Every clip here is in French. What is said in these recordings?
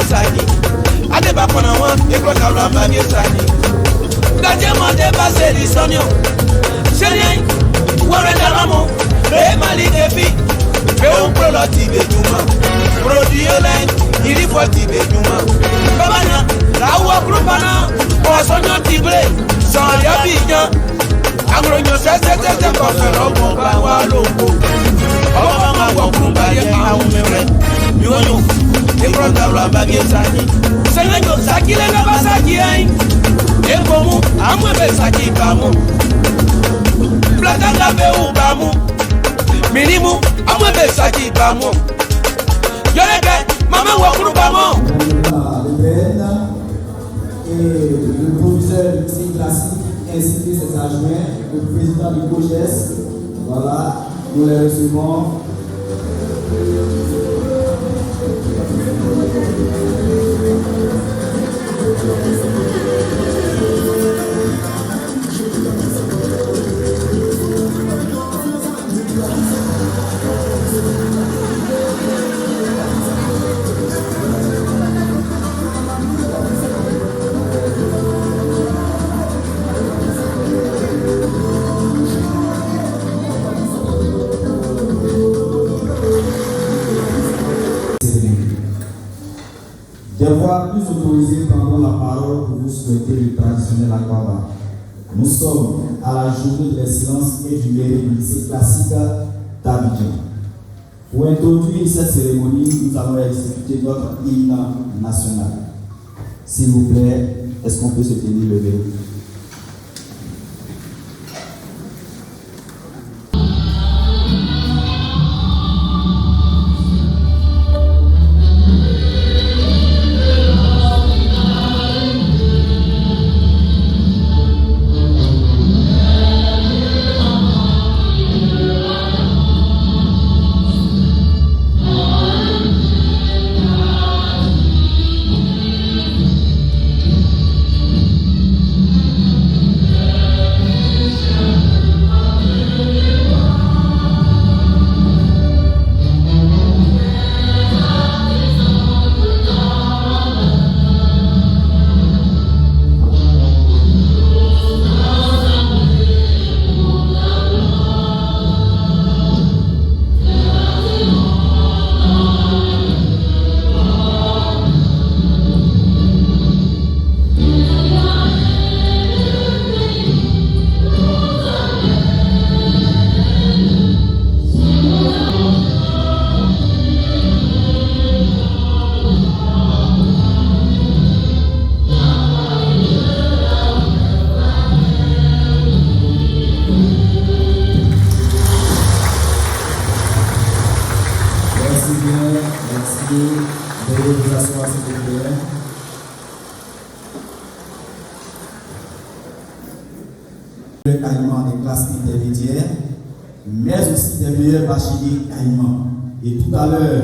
Saki. Adeba Konawa, Ekro Kabla Babie Saki. Gadiamo Deba Selisonio. Chérie, Warren Dalamo, le Mali Defi. Mais on peut la tiber du mal. Produit il faut tiber du mal. Babana, la Oua Krupana, Poissonio Tibré, sans Yabignan. Agronio c'est conférant pour Bawa Lobo. Obama Wakumba Yaumere, Yono, Ekro Kabla Babie Saki. Sengo Saki le Nabasaki, et Bomu, Amwe Saki Bamu. Plata Beu Bamu, Minimu, Amwe Saki Bamu. Yoreke, Mama Wakuru Bamu. Et le professeur du lycée classique ainsi que ses adjoints, le président du COGES, voilà, nous les recevons. Des voix plus autorisées prendront la parole pour vous souhaiter le traditionnel Akwaba. Nous sommes à la journée de l'excellence et du mérite du lycée classique d'Abidjan. Pour introduire cette cérémonie, nous allons exécuter notre hymne national. S'il vous plaît, est-ce qu'on peut se tenir levé? Caïman des classes intermédiaires, mais aussi des meilleurs bacheliers caïmans. Et tout à l'heure,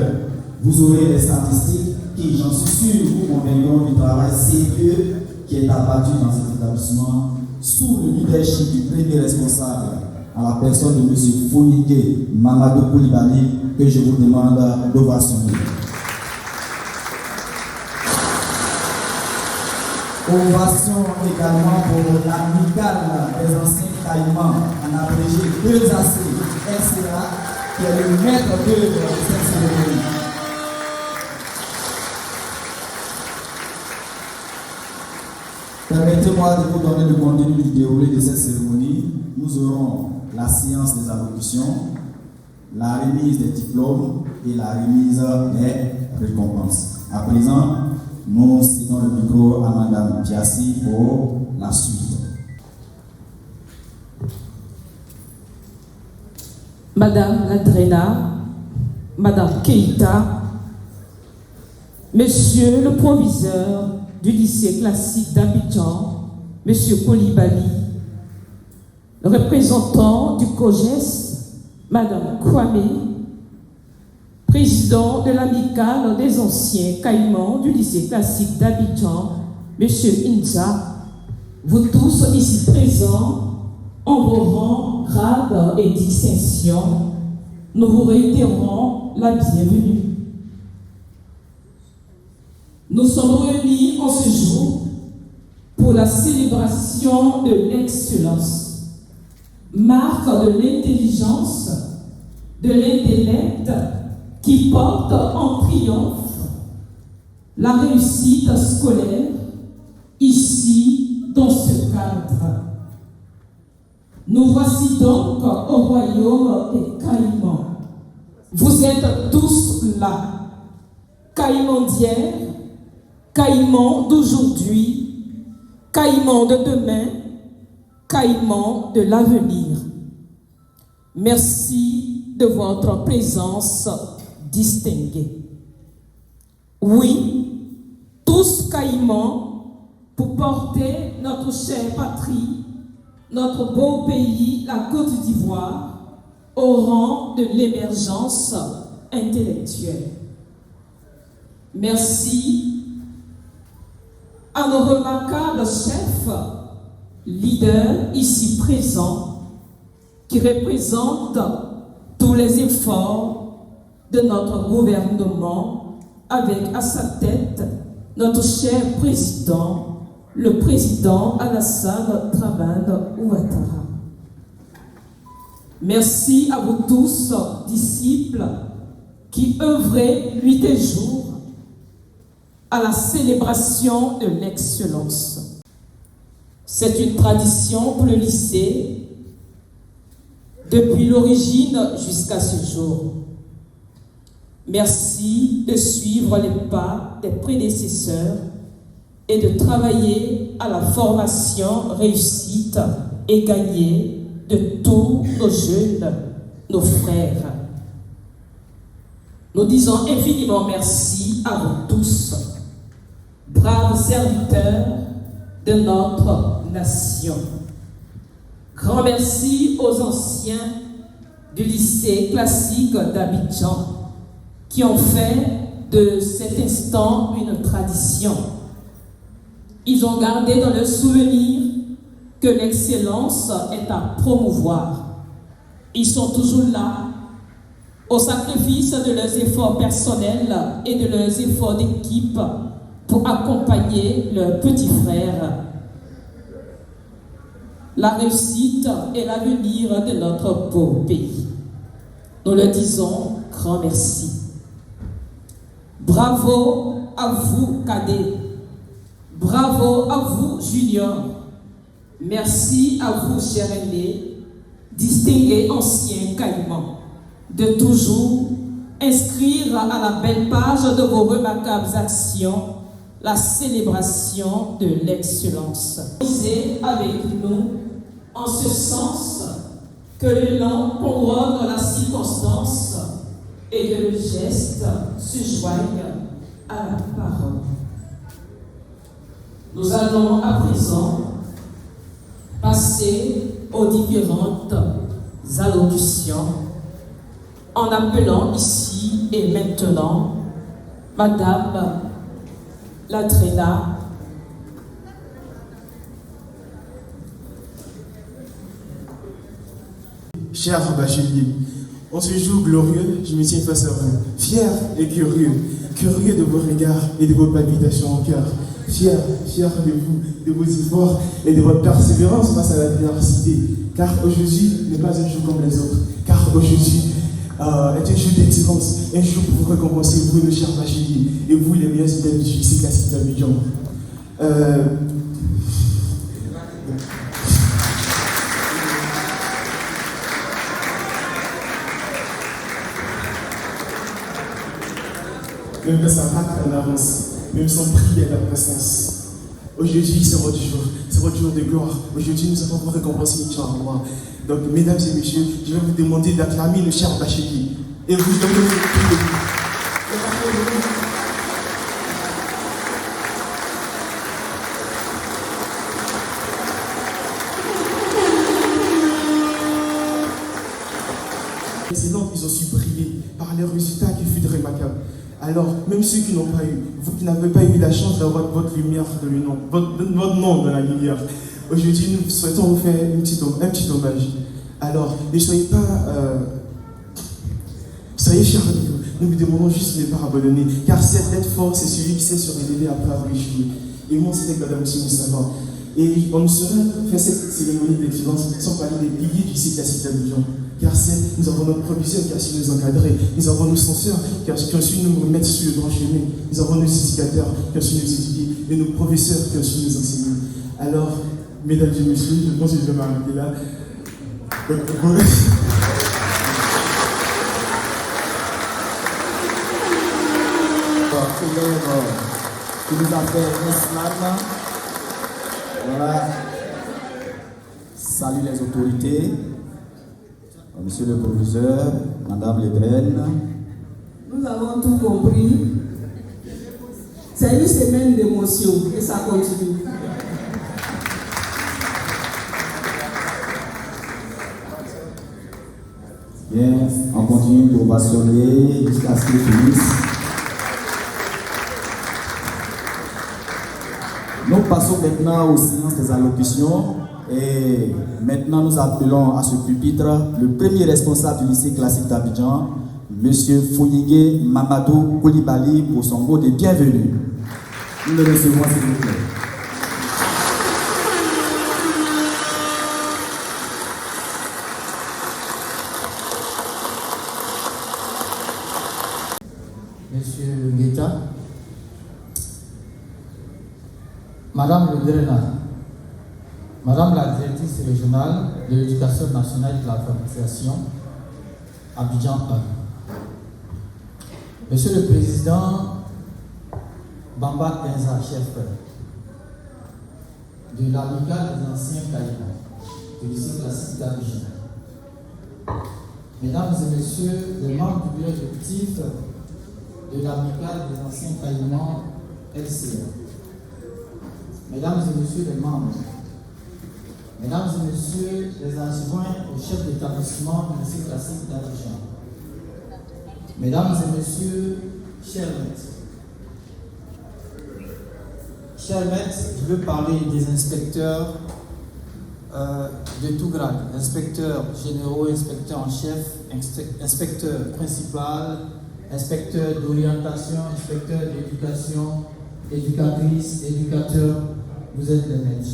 vous aurez les statistiques qui, j'en suis sûr, vous convaincront du travail sérieux qui est abattu dans cet établissement sous le leadership du premier responsable, à la personne de M. Fonike Mamadou Koulibaly, que je vous demande d'ovationner. Ovation également pour l'amicale des anciens caïmans, en abrégé 2AC, SCA, qui est le maître d'œuvre de cette cérémonie. Permettez-moi de vous donner le contenu du déroulé de cette cérémonie. Nous aurons la séance des allocutions, la remise des diplômes et la remise des récompenses. À présent, nous cédons le micro à Mme Piassi pour la suite. Madame Ladrena, Madame Keita, Monsieur le proviseur du lycée classique d'Abidjan, Monsieur Koulibaly, le représentant du COGES, Madame Kwame, président de l'amicale des anciens caïmans du lycée classique d'Abidjan, M. Inza, vous tous ici présents, en vos rangs, grades et distinctions, nous vous réitérons la bienvenue. Nous sommes réunis en ce jour pour la célébration de l'excellence, marque de l'intelligence, de l'intellect qui porte en triomphe la réussite scolaire ici dans ce cadre. Nous voici donc au royaume des Caïmans. Vous êtes tous là, Caïmans d'hier, Caïmans d'aujourd'hui, Caïmans de demain, Caïmans de l'avenir. Merci de votre présence distinguée. Oui, tous Caïmans pour porter notre chère patrie, notre beau pays, la Côte d'Ivoire, au rang de l'émergence intellectuelle. Merci à nos remarquables chefs, leaders ici présents, qui représentent tous les efforts de notre gouvernement, avec à sa tête notre cher président, le président Alassane Dramane Ouattara. Merci à vous tous, disciples, qui œuvrez nuit et jour à la célébration de l'excellence. C'est une tradition pour le lycée depuis l'origine jusqu'à ce jour. Merci de suivre les pas des prédécesseurs et de travailler à la formation réussite et gagnée de tous nos jeunes, nos frères. Nous disons infiniment merci à vous tous, braves serviteurs de notre nation. Grand merci aux anciens du lycée classique d'Abidjan qui ont fait de cet instant une tradition. Ils ont gardé dans leur souvenir que l'excellence est à promouvoir. Ils sont toujours là, au sacrifice de leurs efforts personnels et de leurs efforts d'équipe pour accompagner leurs petits frères. La réussite et l'avenir de notre beau pays. Nous leur disons grand merci. Bravo à vous, cadets. Bravo à vous, juniors. Merci à vous, chers aînés, distingués anciens Caïmans, de toujours inscrire à la belle page de vos remarquables actions la célébration de l'excellence. Lisez avec nous en ce sens que le long couronne la circonstance et que le geste se joigne à la parole. Nous allons à présent passer aux différentes allocutions en appelant ici et maintenant Madame Ladrena. Cher bachelier, en ce jour glorieux, je me tiens face à vous, fier et curieux de vos regards et de vos palpitations au cœur, fier de vous, de vos efforts et de votre persévérance face à l'adversité, car aujourd'hui n'est pas un jour comme les autres, car aujourd'hui est un jour d'excellence, un jour pour vous récompenser, vous, nos chers bacheliers, et vous, les meilleurs élèves du lycée classique d'Abidjan. Même que ça rate en avance, même sans prier à la présence. Aujourd'hui, c'est votre jour de gloire. Aujourd'hui, nous allons vous récompenser, Inch'Allah. Donc, mesdames et messieurs, je vais vous demander d'acclamer le cher bachelier. Et vous donnez le prix de vous. Ils ont su briller par les résultats qui furent remarquables. Alors, même ceux qui n'ont pas eu, vous qui n'avez pas eu la chance d'avoir votre lumière dans le nom, votre nom dans la lumière, aujourd'hui, nous souhaitons vous faire un petit hommage. Alors, ne soyez pas... soyez fiers de vous. Nous lui demandons juste de ne pas abandonner. Car cette force, c'est celui qui sait se révéler après avoir échoué. Et moi, c'était Madame aussi Moussava. Et on ne saurait faire cette cérémonie d'excellence sans parler des piliers du lycée classique d'Abidjan. Car nous avons notre proviseur qui a su nous encadrer. Nous avons nos censeurs qui ont su nous remettre sur le droit chemin. Nous avons nos éducateurs qui ont su nous éduquer. Et nos professeurs qui ont su nous enseigner. Alors, mesdames et messieurs, je pense que je vais m'arrêter là. Qui nous a fait un slam. Voilà. Salut les autorités, monsieur le proviseur, madame Ledren. Nous avons tout compris. C'est une semaine d'émotion et ça continue. Bien, on continue d'ovationner jusqu'à ce qu'il finisse. Nous passons maintenant aux séances des allocutions et maintenant nous appelons à ce pupitre le premier responsable du lycée classique d'Abidjan, M. Founigué Mamadou Koulibaly, pour son mot de bienvenue. Nous le recevons s'il vous plaît. Monsieur Guetta, Madame le Drenat, Madame la directrice régionale de l'éducation nationale et de l'alphabétisation, Abidjan 1. Monsieur le Président Bamba Kenza, chef de l'amicale des anciens caïmans, du lycée classique d'Abidjan. Mesdames et Messieurs les membres du bureau exécutif de l'amicale des anciens caïmans LCA. Mesdames et Messieurs les membres, Mesdames et Messieurs les adjoints au chef d'établissement du lycée classique d'Abidjan, Mesdames et Messieurs, chers maîtres, je veux parler des inspecteurs de tout grade, inspecteurs généraux, inspecteurs en chef, inspecteur principal, inspecteur d'orientation, inspecteur d'éducation, éducatrice, éducateur, vous êtes les maîtres.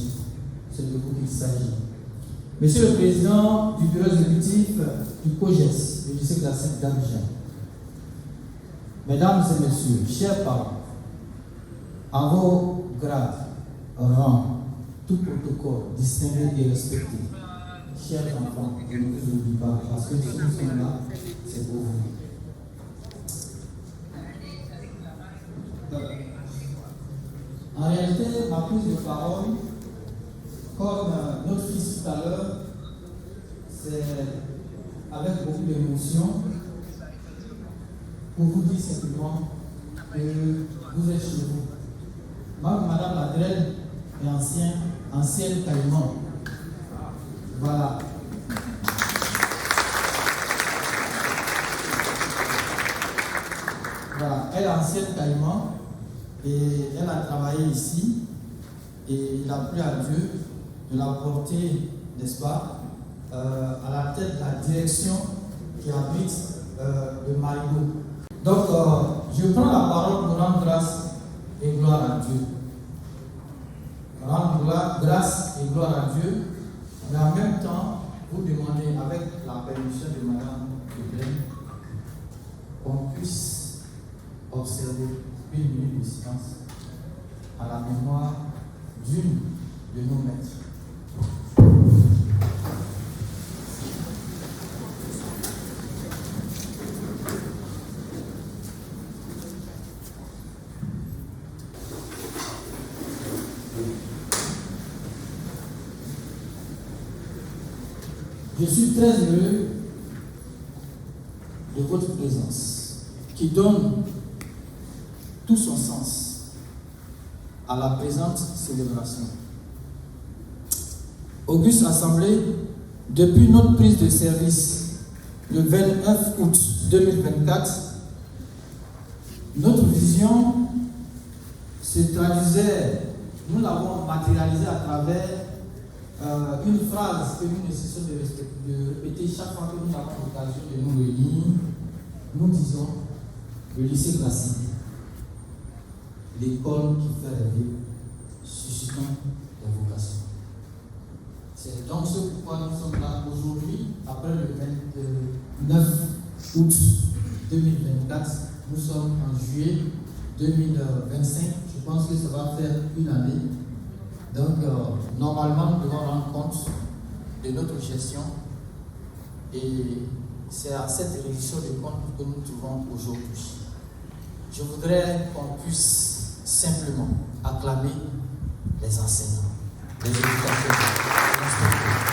C'est de vous qu'il s'agit. Monsieur le Président du bureau exécutif du COGES, du lycée classique d'Abidjan, Mesdames et Messieurs, chers parents, à vos grades, rangs, tout protocole distingué et respecté, chers enfants, je ne vous oublie pas, parce que si nous sommes là, c'est pour vous. En réalité, ma prise de parole, comme notre fils tout à l'heure, c'est avec beaucoup d'émotion pour vous dire simplement que vous êtes chez vous. Madame Ladrelle est ancienne caïman. Voilà. Voilà, elle est ancienne caïman et elle a travaillé ici et il a plu à Dieu de la porter, n'est-ce pas, à la tête de la direction qui abrite de Marigot. Donc, je prends la parole pour rendre grâce et gloire à Dieu. Rendre grâce et gloire à Dieu, mais en même temps, vous demander avec la permission de Madame Leblanc qu'on puisse observer une minute de silence à la mémoire d'une de nos maîtres. Je suis très heureux de votre présence qui donne tout son sens à la présente célébration. Auguste Assemblée, depuis notre prise de service le 29 août 2024, notre vision se traduisait, nous l'avons matérialisée à travers une phrase que nous nécessitons de répéter chaque fois que nous avons l'occasion de nous réunir. Nous disons Le lycée classique, l'école qui fait rêver, suscitant des vocations. C'est donc ce pourquoi nous sommes là aujourd'hui, après le 29 août 2024. Nous sommes en juillet 2025. Je pense que ça va faire une année. Donc, normalement, nous devons rendre compte de notre gestion. Et c'est à cette réduction de compte que nous trouvons aujourd'hui. Je voudrais qu'on puisse simplement acclamer les enseignants, les éducateurs, les inspecteurs.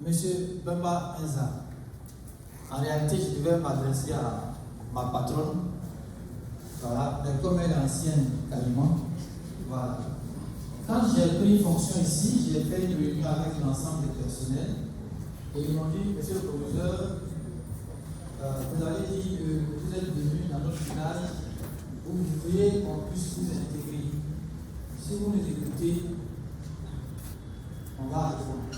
Monsieur Bemba Enza, en réalité, je devais m'adresser à ma patronne, voilà, mais comme elle est ancienne quasiment, voilà. Quand j'ai pris fonction ici, j'ai fait une réunion avec l'ensemble des personnels et ils m'ont dit, monsieur le professeur, vous avez dit que vous êtes venu dans notre village, vous voudriez qu'on puisse vous intégrer. Si vous nous écoutez, on va répondre.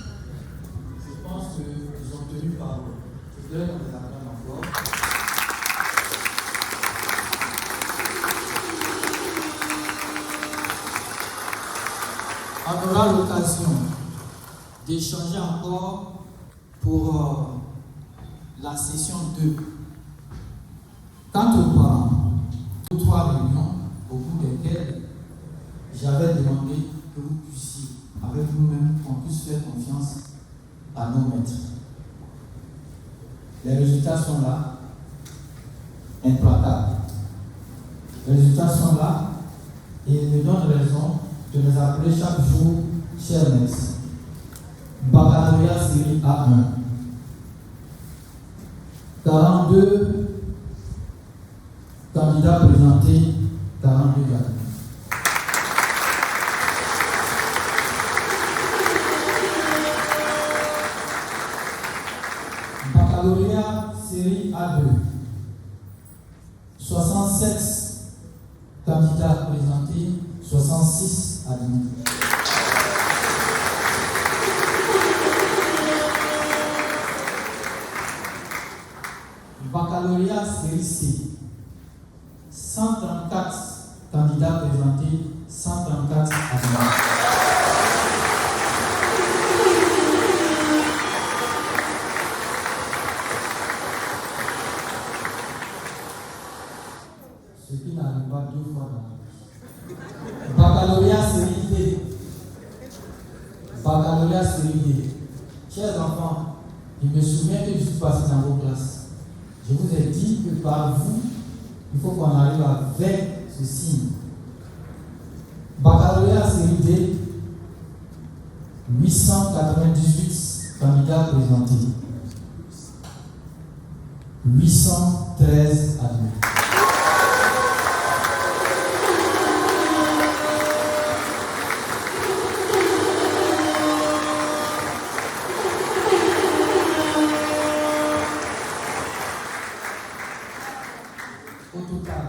Je pense qu'ils ont tenu parole. Je voudrais qu'on les apprenne encore. On aura l'occasion d'échanger encore pour la session 2. Quant aux parents, 2-3 réunions au cours desquelles j'avais demandé que vous puissiez, avec vous-même, qu'on puisse faire confiance à nos maîtres. Les résultats sont là, implacables. Les résultats sont là et ils me donnent raison de les appeler chaque jour chers maîtres. Baccalauréat série A1. 42 candidats présentés, 42 gagnants. Baccalauréat série A2. 67 candidats présentés, 66 admis. Baccalauréat série C. 134 candidats présentés, 134 admis. Ce qui n'arrive pas 2 fois dans la vie. Baccalauréat série D. Baccalauréat série D. Chers enfants, je me souviens que je suis passé dans vos classes. Je vous ai dit que par vous, il faut qu'on arrive avec ce signe. Baccalauréat série D, 898 candidats présentés, 813 admis. Au total,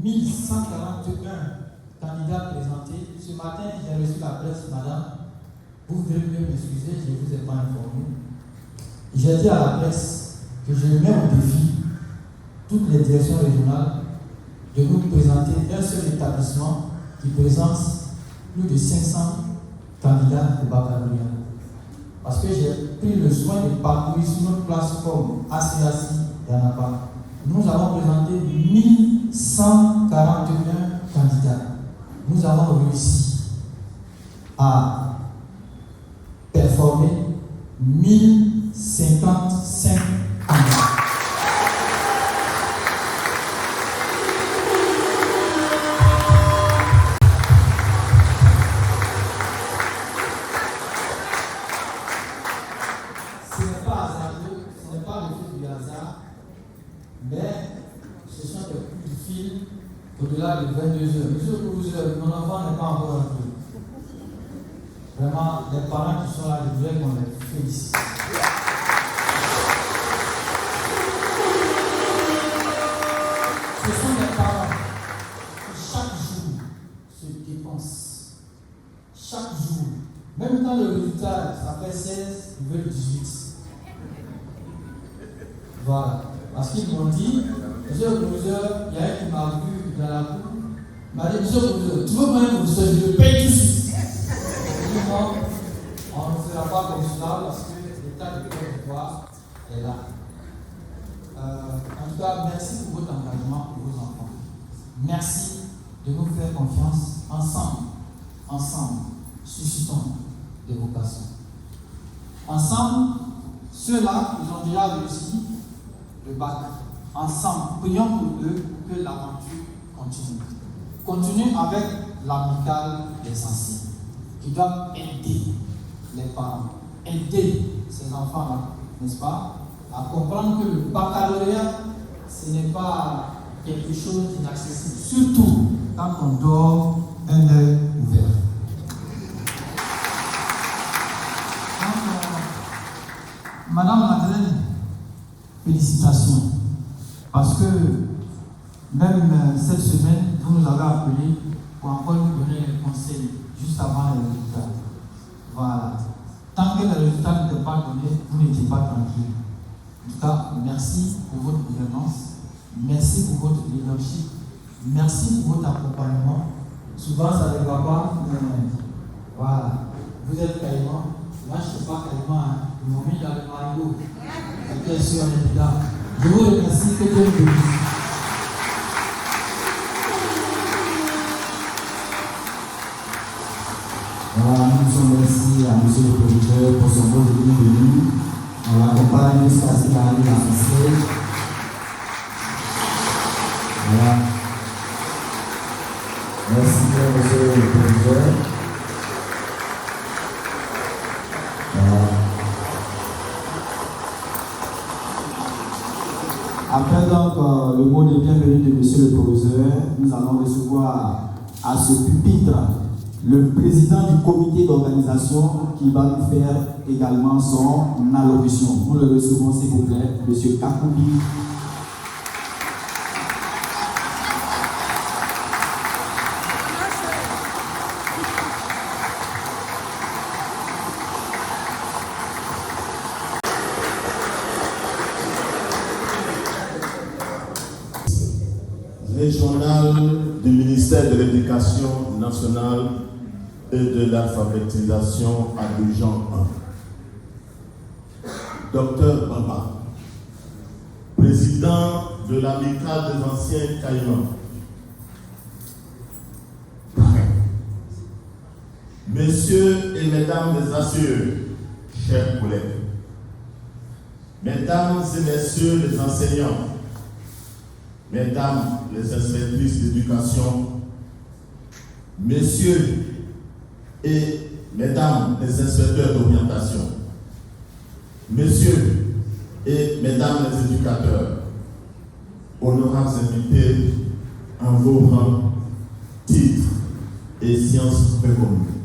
1141 candidats présentés. Ce matin, j'ai reçu la presse, madame. Vous devez mieux m'excuser, je ne vous ai pas informé. J'ai dit à la presse que je mets au défi toutes les directions régionales de nous présenter un seul établissement qui présente plus de 500 candidats au baccalauréat. Parce que j'ai pris le soin de parcourir sur notre plateforme ACAC, il n'y en a pas. Nous avons présenté 1141 candidats. Nous avons réussi à performer 1055 candidats. Ce n'est pas hasardeux, ce n'est pas le fait du hasard, mais ce sont des coups de fil au-delà de 22 heures. Monsieur le professeur, mon enfant n'est pas encore rentré. Vraiment, les parents qui sont là, je voudrais qu'on les félicite. Ce sont des parents qui chaque chaque jour. Même quand le résultat, ça fait 16, ils veulent 18. Voilà. Parce qu'ils m'ont dit, monsieur le professeur, il y a un qui m'a vu dans la cour, il m'a dit, monsieur le professeur, tu veux prendre un professeur, je le paye tout de suite. Je dis non, on ne fera pas comme cela parce que l'état de Côte d'Ivoire est là. En tout cas, merci pour votre engagement pour vos enfants. Merci de nous faire confiance ensemble, suscitons des vocations. Ensemble, ceux-là, ils ont déjà réussi le bac. Ensemble, prions pour eux pour que l'aventure continue. Continue avec l'amicale des anciens, qui doivent aider les parents, aider ces enfants-là, n'est-ce pas, à comprendre que le baccalauréat, ce n'est pas quelque chose d'inaccessible, surtout quand on dort un œil ouvert. Madame Madeleine, félicitations, parce que même cette semaine, vous nous avez appelé pour encore nous donner un conseil juste avant les résultats. Voilà. Tant que les résultats n'étaient pas donnés, vous n'étiez pas tranquille. En tout cas, merci pour votre gouvernance, merci pour votre leadership, merci pour votre accompagnement. Souvent, ça ne va pas, mais voilà. Vous êtes caïman. Moi, je ne suis pas caïman. Hein. Ils m'ont mis dans le marigot. C'était sur les gars. Je vous remercie. Que Dieu vous bénisse. Voilà, nous disons merci à M. le Producteur pour son bon venu. On l'accompagne jusqu'à ce qu'il arrive à Marseille. Voilà. Merci bien, M. le Producteur. Après donc le mot de bienvenue de M. le Professeur, nous allons recevoir à ce pupitre le président du comité d'organisation qui va nous faire également son allocution. Nous le recevons s'il vous plaît, M. Kakoubi. Régional du ministère de l'Éducation nationale et de l'alphabétisation à Abidjan 1. Docteur Baba, président de l'amicale des anciens caïmans. Messieurs et mesdames les assureurs, chers collègues, mesdames et messieurs les enseignants, mesdames les inspectrices d'éducation, messieurs et mesdames les inspecteurs d'orientation, messieurs et mesdames les éducateurs, honorables invités en vos rangs, titres et sciences reconnues.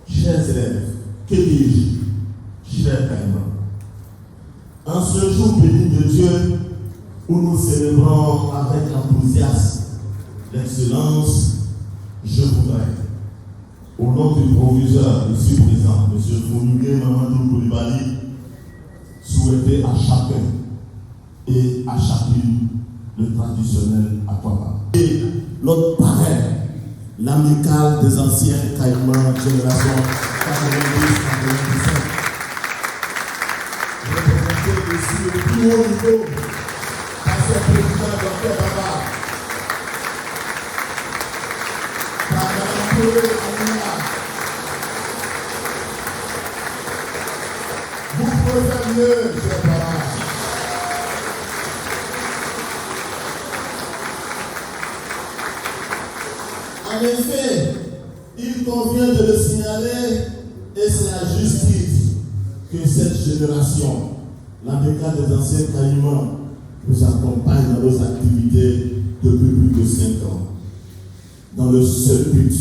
Chers élèves, que dis-je, chers caïmans, en ce jour béni de Dieu, où nous célébrons avec enthousiasme l'excellence, je voudrais, au nom du proviseur ici présent, M. Founougué Mamadou Koulibaly, souhaiter à chacun et à chacune le traditionnel Akwaba. Et notre parrain, l'amicale des anciens caïmans, génération 90-97, représenté ici le plus haut niveau. Monsieur le Président, Dr. Baba, vous pouvez mieux, cher Baba. En effet, il convient de le signaler, et c'est la justice, que cette génération, l'amicale des anciens caïmans, nous accompagne dans nos activités depuis plus de 5 ans, dans le seul but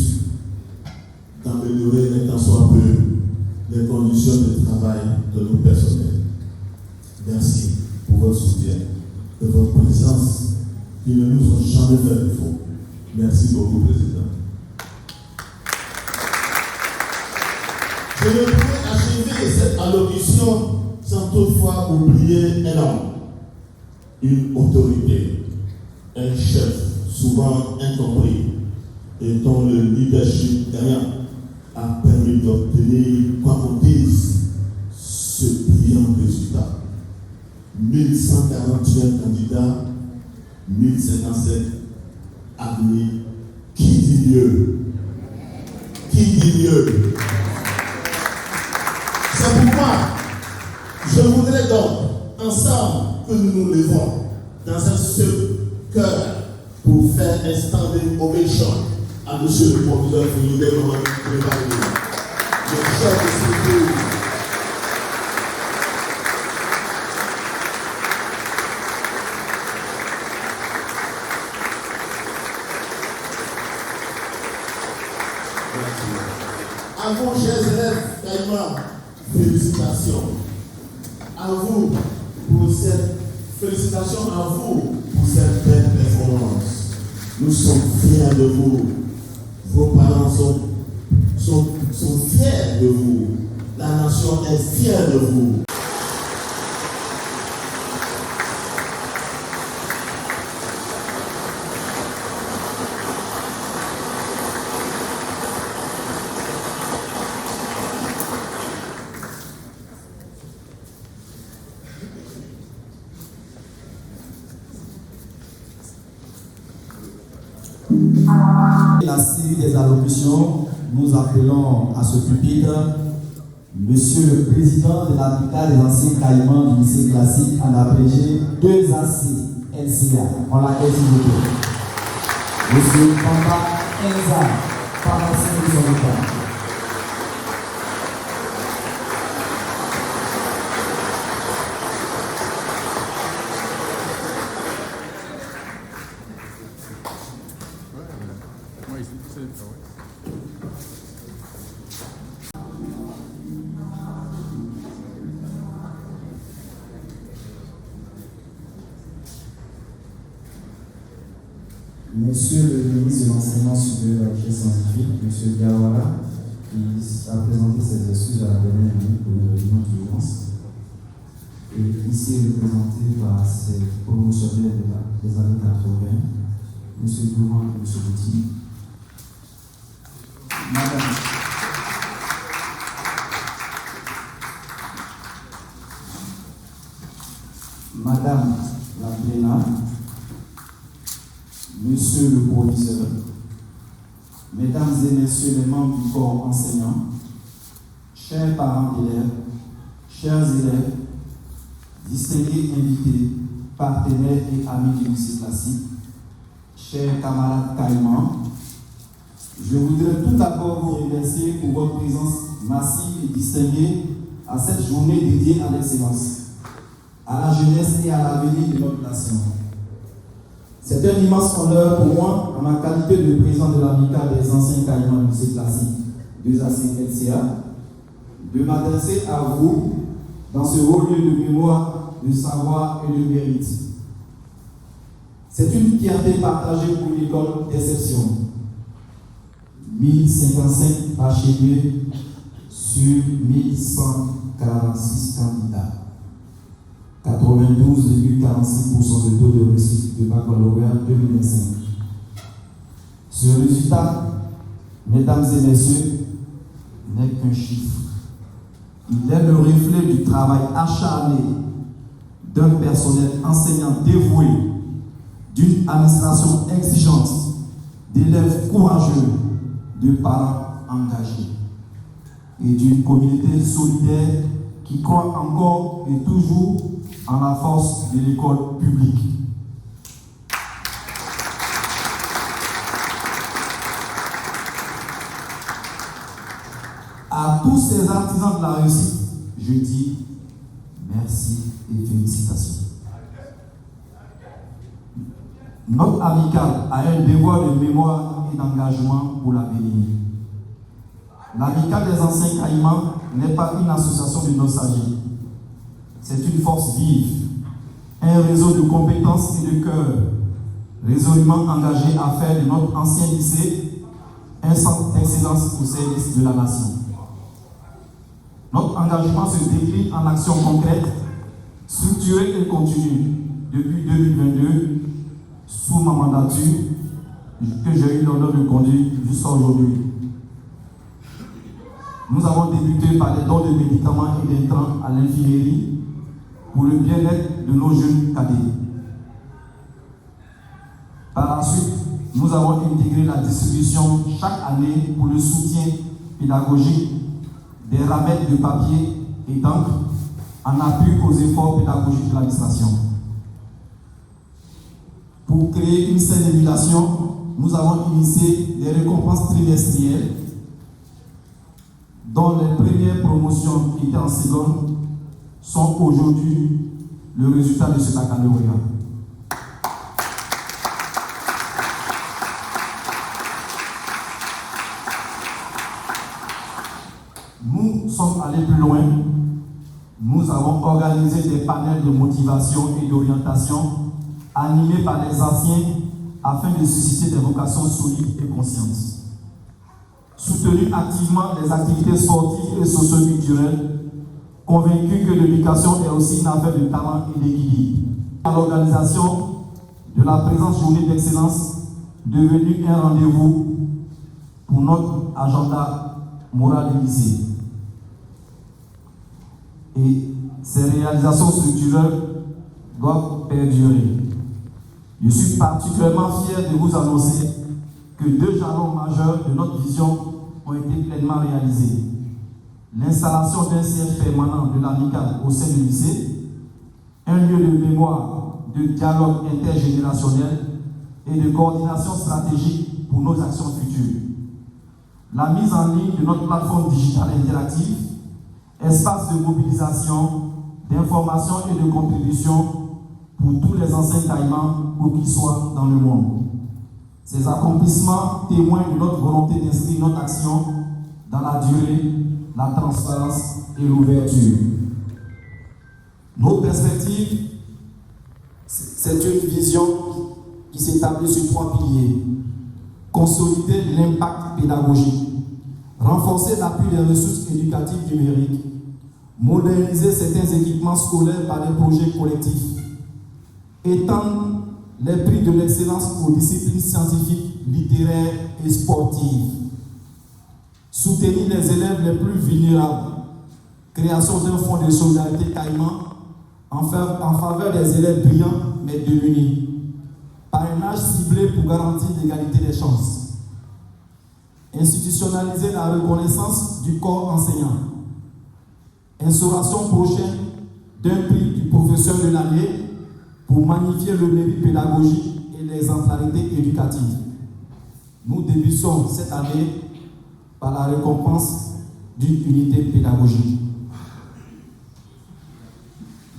d'améliorer un tant soit peu les conditions de travail de nos personnels. Merci pour votre soutien et votre présence qui ne nous ont jamais fait défaut. Merci beaucoup, Président. Je ne pourrais achever cette allocution sans toutefois oublier un homme, une autorité, un chef souvent incompris et dont le leadership gagnant a permis d'obtenir, quoi qu'on dise, ce brillant résultat. 1141 candidats, 1057 admis. Qui dit mieux? Qui dit mieux? C'est pourquoi je voudrais donc, ensemble, que nous nous levons dans un seul cœur pour faire un standing ovation à monsieur le proviseur Philippe Roman Prévalé. Le chef de sécurité. À vous, chers élèves, Caïman, félicitations. À vous pour cette félicitations à vous pour cette belle performance. Nous sommes fiers de vous. Vos parents sont fiers de vous. La nation est fière de vous. La série des allocutions, nous appelons à ce pupitre Monsieur le Président de l'amicale des anciens caïmans du lycée classique en abrégé 2AC LCA. On l'accueille s'il vous plaît. Monsieur Pamba Enza, pharmacien de son état. Monsieur le ministre de l'Enseignement supérieur et de la recherche scientifique, M. Diawara, qui a présenté ses excuses à la dernière minute pour une réunion d'urgence, et ici représenté par ses promotionnaires des années 80, M. Durand et M. Bouti. Madame la Pléna, Monsieur le proviseur, Mesdames et Messieurs les membres du corps enseignant, chers parents d'élèves, chers élèves, distingués invités, partenaires et amis du lycée classique, chers camarades caïmans, je voudrais tout d'abord vous remercier pour votre présence massive et distinguée à cette journée dédiée à l'excellence, à la jeunesse et à l'avenir de notre nation. C'est un immense honneur pour moi, en ma qualité de président de l'amicale des anciens caïmans du lycée classique 2AC LCA, de m'adresser à vous dans ce haut lieu de mémoire, de savoir et de mérite. C'est une fierté partagée pour une école d'exception. 1055 achevés sur 1146 candidats. 92,46% de taux de réussite de baccalauréat 2025. Ce résultat, mesdames et messieurs, n'est qu'un chiffre. Il est le reflet du travail acharné d'un personnel enseignant dévoué, d'une administration exigeante, d'élèves courageux, de parents engagés et d'une communauté solidaire qui croit encore et toujours en la force de l'école publique. À tous ces artisans de la réussite, je dis merci et félicitations. Notre amicale a un devoir de mémoire et d'engagement pour l'avenir. L'amicale des anciens caïmans n'est pas une association de nostalgie. C'est une force vive, un réseau de compétences et de cœur, résolument engagé à faire de notre ancien lycée un centre d'excellence au service de la nation. Notre engagement se décline en actions concrètes, structurées et continues depuis 2022 sous ma mandature que j'ai eu l'honneur de conduire jusqu'à aujourd'hui. Nous avons débuté par les dons de médicaments et d'intrants à l'infirmerie pour le bien-être de nos jeunes cadets. Par la suite, nous avons intégré la distribution chaque année pour le soutien pédagogique des ramettes de papier et d'encre en appui aux efforts pédagogiques de l'administration. Pour créer une saine émulation, nous avons initié des récompenses trimestrielles dont les premières promotions qui étaient en seconde sont aujourd'hui le résultat de ce baccalauréat. Nous sommes allés plus loin. Nous avons organisé des panels de motivation et d'orientation animés par les anciens afin de susciter des vocations solides et conscientes. Soutenu activement les activités sportives et socio-culturelles, convaincu que l'éducation est aussi une affaire de talent et d'équilibre. À l'organisation de la présente journée d'excellence, devenue un rendez-vous pour notre agenda moral du lycée. Et ces réalisations structurelles doivent perdurer. Je suis particulièrement fier de vous annoncer que 2 jalons majeurs de notre vision ont été pleinement réalisés. L'installation d'un siège permanent de l'amicale au sein du lycée, un lieu de mémoire, de dialogue intergénérationnel et de coordination stratégique pour nos actions futures. La mise en ligne de notre plateforme digitale interactive, espace de mobilisation, d'information et de contribution pour tous les anciens caïmans, où qu'ils soient dans le monde. Ces accomplissements témoignent de notre volonté d'inscrire notre action dans la durée, la transparence et l'ouverture. Notre perspective, c'est une vision qui s'établit sur 3 piliers. Consolider l'impact pédagogique, renforcer l'appui des ressources éducatives numériques, moderniser certains équipements scolaires par des projets collectifs, étendre les prix de l'excellence aux disciplines scientifiques, littéraires et sportives, soutenir les élèves les plus vulnérables, création d'un fonds de solidarité caïman en faveur des élèves brillants mais démunis, parrainage ciblé pour garantir l'égalité des chances, institutionnaliser la reconnaissance du corps enseignant, instauration prochaine d'un prix du professeur de l'année pour magnifier le mérite pédagogique et l'exemplarité éducative. Nous débutons cette année par la récompense d'une unité pédagogique.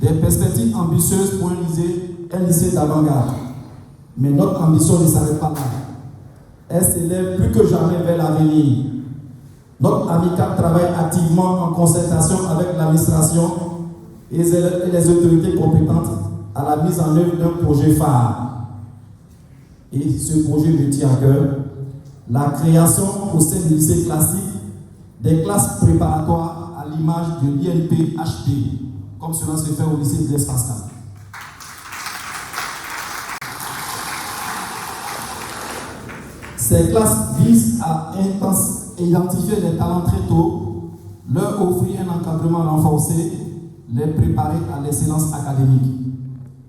Des perspectives ambitieuses pour un lycée d'avant-garde. Mais notre ambition ne s'arrête pas là. Elle s'élève plus que jamais vers l'avenir. Notre amicale travaille activement en concertation avec l'administration et les autorités compétentes à la mise en œuvre d'un projet phare. Et ce projet me tient à cœur, la création au sein du lycée classique des classes préparatoires à l'image de l'INP-HD, comme cela se fait au lycée Blaise Pascal. Ces classes visent à identifier les talents très tôt, leur offrir un encadrement renforcé, les préparer à l'excellence académique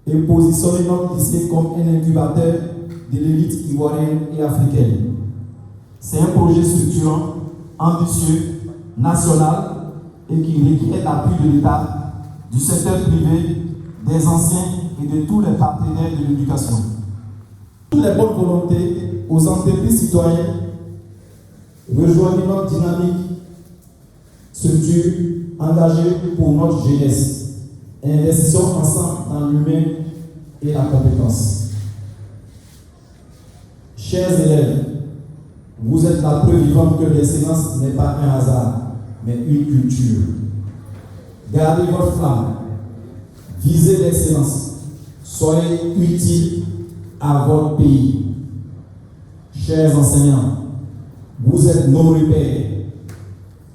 et positionner notre lycée comme un incubateur de l'élite ivoirienne et africaine. C'est un projet structurant, ambitieux, national et qui requiert l'appui de l'État, du secteur privé, des anciens et de tous les partenaires de l'éducation. Toutes les bonnes volontés aux entreprises citoyennes rejoignent notre dynamique, structure engagée pour notre jeunesse. Investissons ensemble dans l'humain et la compétence. Chers élèves, vous êtes la preuve vivante que l'excellence n'est pas un hasard, mais une culture. Gardez votre flamme, visez l'excellence, soyez utiles à votre pays. Chers enseignants, vous êtes nos repères.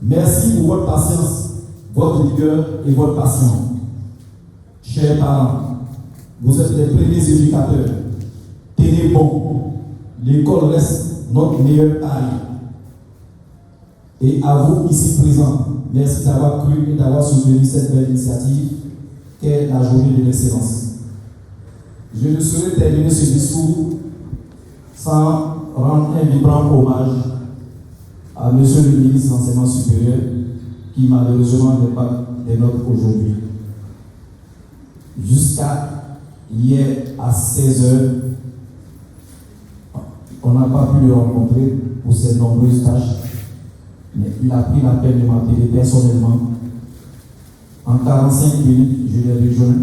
Merci pour votre patience votre rigueur et votre patience. Chers parents, vous êtes les premiers éducateurs. Tenez bon, l'école reste notre meilleur allié. Et à vous ici présents, merci d'avoir cru et d'avoir soutenu cette belle initiative qu'est la journée de l'excellence. Je ne saurais terminer ce discours sans rendre un vibrant hommage à Monsieur le ministre de l'Enseignement supérieur qui malheureusement n'est pas des nôtres aujourd'hui. Jusqu'à hier à 16h, on n'a pas pu le rencontrer pour ses nombreuses tâches, mais il a pris la peine de m'appeler personnellement. En 45 minutes, je l'ai rejoint.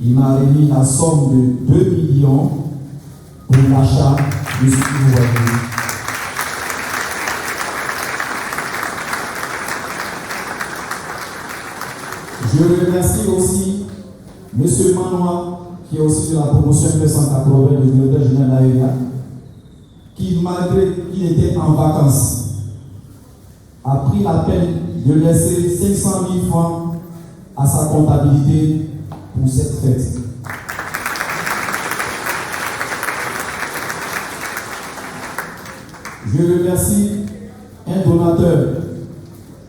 Il m'a remis la somme de 2 millions pour l'achat de ce voiture. Je remercie aussi M. Manoir, qui est aussi de la promotion 280, le directeur général d'AEA, qui, malgré qu'il était en vacances, a pris la peine de laisser 500 000 francs à sa comptabilité pour cette fête. Je remercie un donateur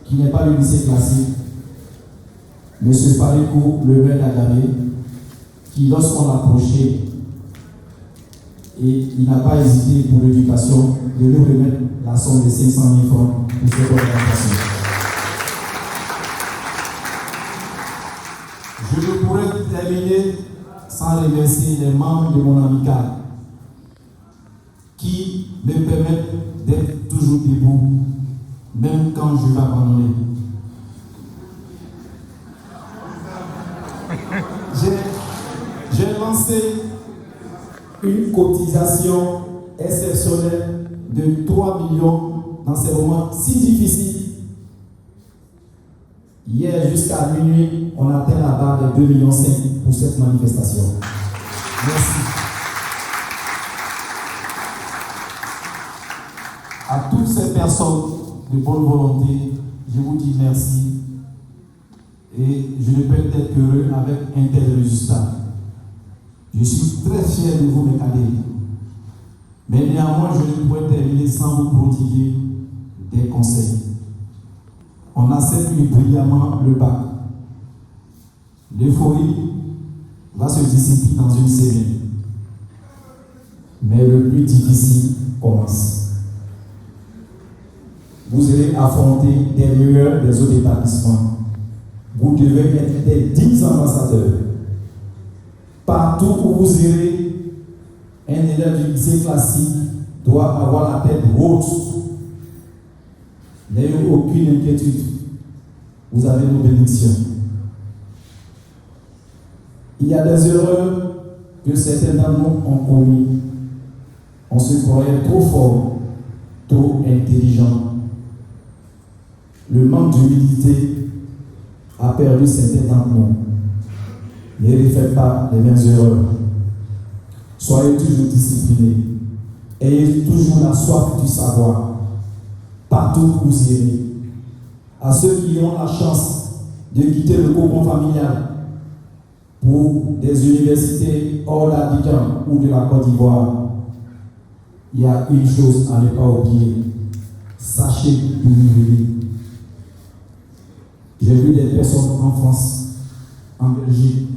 qui n'est pas le lycée classique, M. Farikou, le maire d'Agamé, qui, lorsqu'on l'a approché, et il n'a pas hésité pour l'éducation de lui remettre la somme de 500 000 francs pour cette organisation. Je ne pourrais terminer sans remercier les membres de mon amicale qui me permettent d'être toujours debout, même quand je vais abandonner. J'ai lancé une cotisation exceptionnelle de 3 millions dans ces moments si difficiles. Hier, jusqu'à minuit, on atteint la barre de 2,5 millions pour cette manifestation. Merci. À toutes ces personnes de bonne volonté, je vous dis merci. Et je ne peux être qu'heureux avec un tel résultat. Je suis très fier de vous, mes cadets. Mais néanmoins, je ne pourrais terminer sans vous prodiguer des conseils. On a servi brillamment le bac. L'euphorie va se dissiper dans une semaine. Mais le plus difficile commence. Vous allez affronter des meilleurs des autres établissements. Vous devez être des 10 ambassadeurs. Partout où vous irez, un élève du lycée classique doit avoir la tête haute. N'ayez aucune inquiétude. Vous avez nos bénédictions. Il y a des erreurs que certains d'entre nous ont commis. On se croyait trop fort, trop intelligent. Le manque d'humilité a perdu certains d'entre nous. Ne refaites pas les mêmes erreurs. Soyez toujours disciplinés. Ayez toujours la soif du savoir. Partout où vous irez. À ceux qui ont la chance de quitter le cocon familial pour des universités hors d'Abidjan ou de la Côte d'Ivoire, il y a une chose à ne pas oublier. Sachez d'où vous venez. J'ai vu des personnes en France, en Belgique,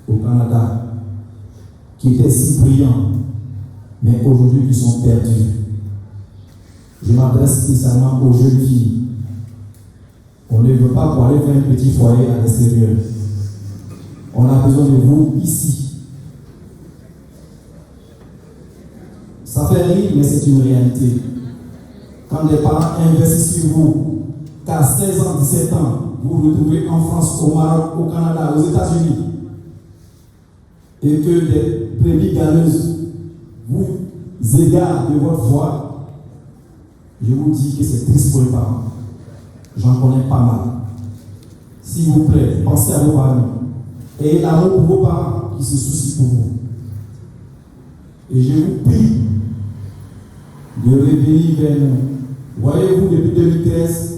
au Canada, qui étaient si brillants, mais aujourd'hui qui sont perdus. Je m'adresse spécialement aux jeunes filles. On ne veut pas pour aller faire un petit foyer à l'extérieur. On a besoin de vous ici. Ça fait rire, mais c'est une réalité. Quand les parents investissent sur vous, qu'à 16 ans, 17 ans, vous vous retrouvez en France, au Maroc, au Canada, aux États-Unis, et que des brebis galeuses vous égarent de votre voie, je vous dis que c'est triste pour les parents. J'en connais pas mal. S'il vous plaît, pensez à vos parents. Ayez l'amour pour vos parents qui se soucient pour vous. Et je vous prie de revenir vers nous. Voyez-vous, depuis 2013,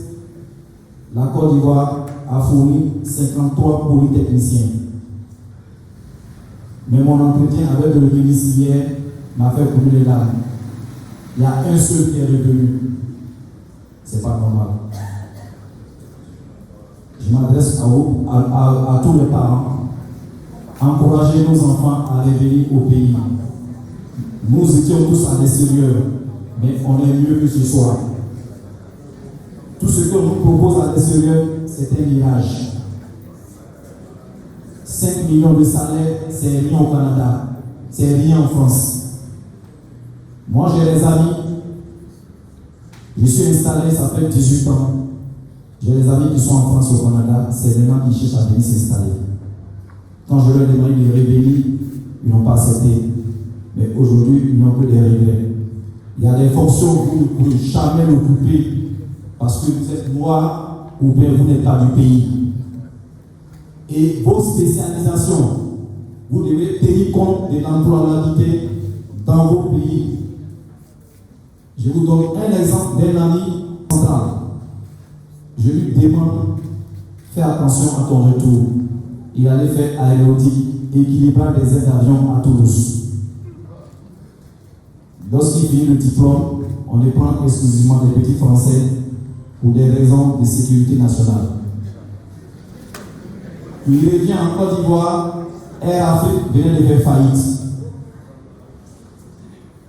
la Côte d'Ivoire a fourni 53 polytechniciens. Mais mon entretien avec le ministre hier m'a fait couler les larmes. Il y a un seul qui est revenu. C'est pas normal. Je m'adresse à tous les parents. Encouragez nos enfants à revenir au pays. Nous étions tous à l'extérieur, mais on est mieux que ce soir. Tout ce qu'on nous propose à l'extérieur, c'est un mirage. 5 millions de salaires, c'est rien au Canada, c'est rien en France. Moi, j'ai des amis, je suis installé, ça fait 18 ans. J'ai des amis qui sont en France au Canada, c'est maintenant qu'ils cherchent à venir s'installer. Quand je leur demande de revenir, ils n'ont pas accepté. Mais aujourd'hui, ils n'ont que des regrets. Il y a des fonctions que vous ne pouvez jamais occuper parce que vous êtes noir ou bien vous n'êtes pas du pays. Et vos spécialisations, vous devez tenir compte de l'employabilité dans vos pays. Je vous donne un exemple d'un ami central. Je lui demande, fais attention à ton retour. Il allait faire aéronautique, équilibrage des aides d'avion à Toulouse. Lorsqu'il finit le diplôme, on les prend exclusivement des petits Français pour des raisons de sécurité nationale. Il revient en Côte d'Ivoire, Air Afrique venait de faire faillite.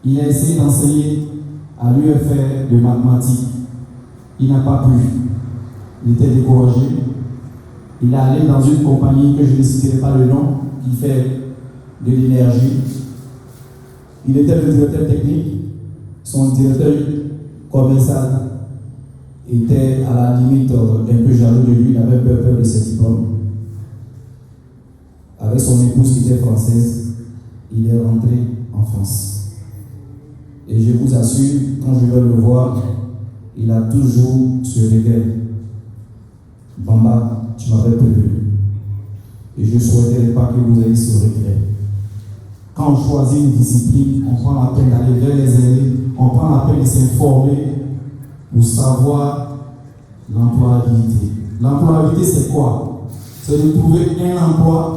Il a essayé d'enseigner à l'UFR de mathématiques. Il n'a pas pu. Il était découragé. Il est allé dans une compagnie que je ne citerai pas le nom, qui fait de l'énergie. Il était le directeur technique. Son directeur commercial était à la limite un peu jaloux de lui. Il avait peur de ses diplômes. Avec son épouse qui était française, il est rentré en France. Et je vous assure, quand je vais le voir, il a toujours ce regret. Bamba, tu m'avais prévenu. Et je ne souhaiterais pas que vous ayez ce regret. Quand on choisit une discipline, on prend la peine d'aller vers les aînés, on prend la peine de s'informer pour savoir l'employabilité. L'employabilité, c'est quoi? C'est de trouver un emploi,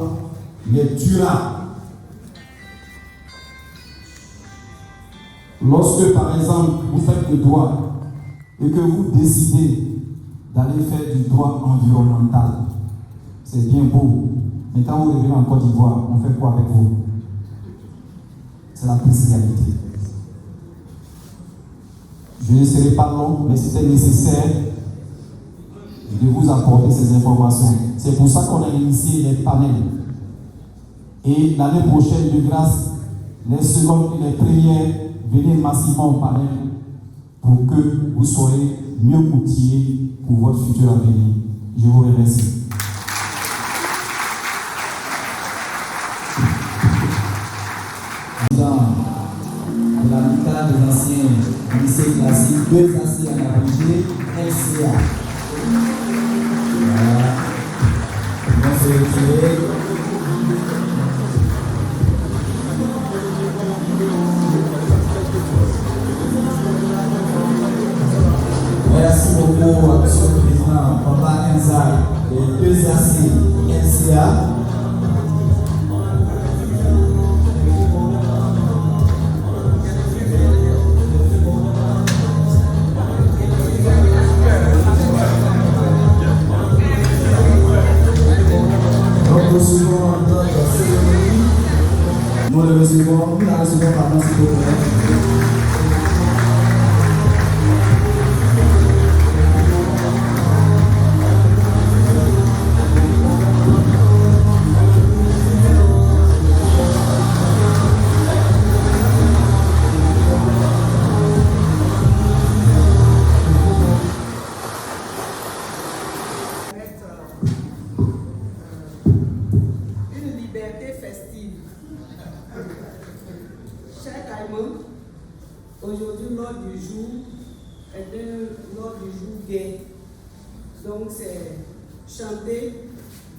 mais durable. Lorsque, par exemple, vous faites le droit et que vous décidez d'aller faire du droit environnemental, c'est bien beau. Mais quand vous revenez en Côte d'Ivoire, on fait quoi avec vous? C'est la spécialité. Je ne serai pas long, mais c'était nécessaire de vous apporter ces informations. C'est pour ça qu'on a initié les panels. Et l'année prochaine, de grâce, les secondes et les premières, venez massivement au panel pour que vous soyez mieux outillés pour votre futur avenir. Je vous remercie. Dans l'amicale des anciens lycées classiques, 2 AC en abrégé, LCA. Voilà. On va se retirer. Merci beaucoup à M. le Président Bamba Enzai, les 2 AC LCA. Nous le recevons, nous la recevons par notre une liberté festive. Cher Caïman, aujourd'hui l'ordre du jour est l'ordre du jour gay. Donc c'est chanter,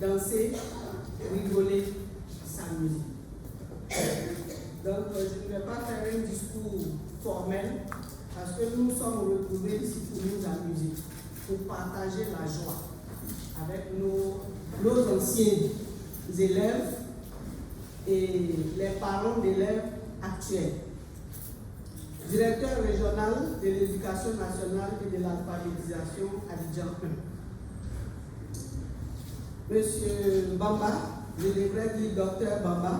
danser, rigoler, s'amuser. Donc je ne vais pas faire un discours formel parce que nous sommes retrouvés ici pour nous amuser. pour partager la joie avec nos anciens élèves et les parents d'élèves actuels. Directeur régional de l'éducation nationale et de l'alphabétisation Abidjan 1. Monsieur Bamba, je devrais dire docteur Bamba,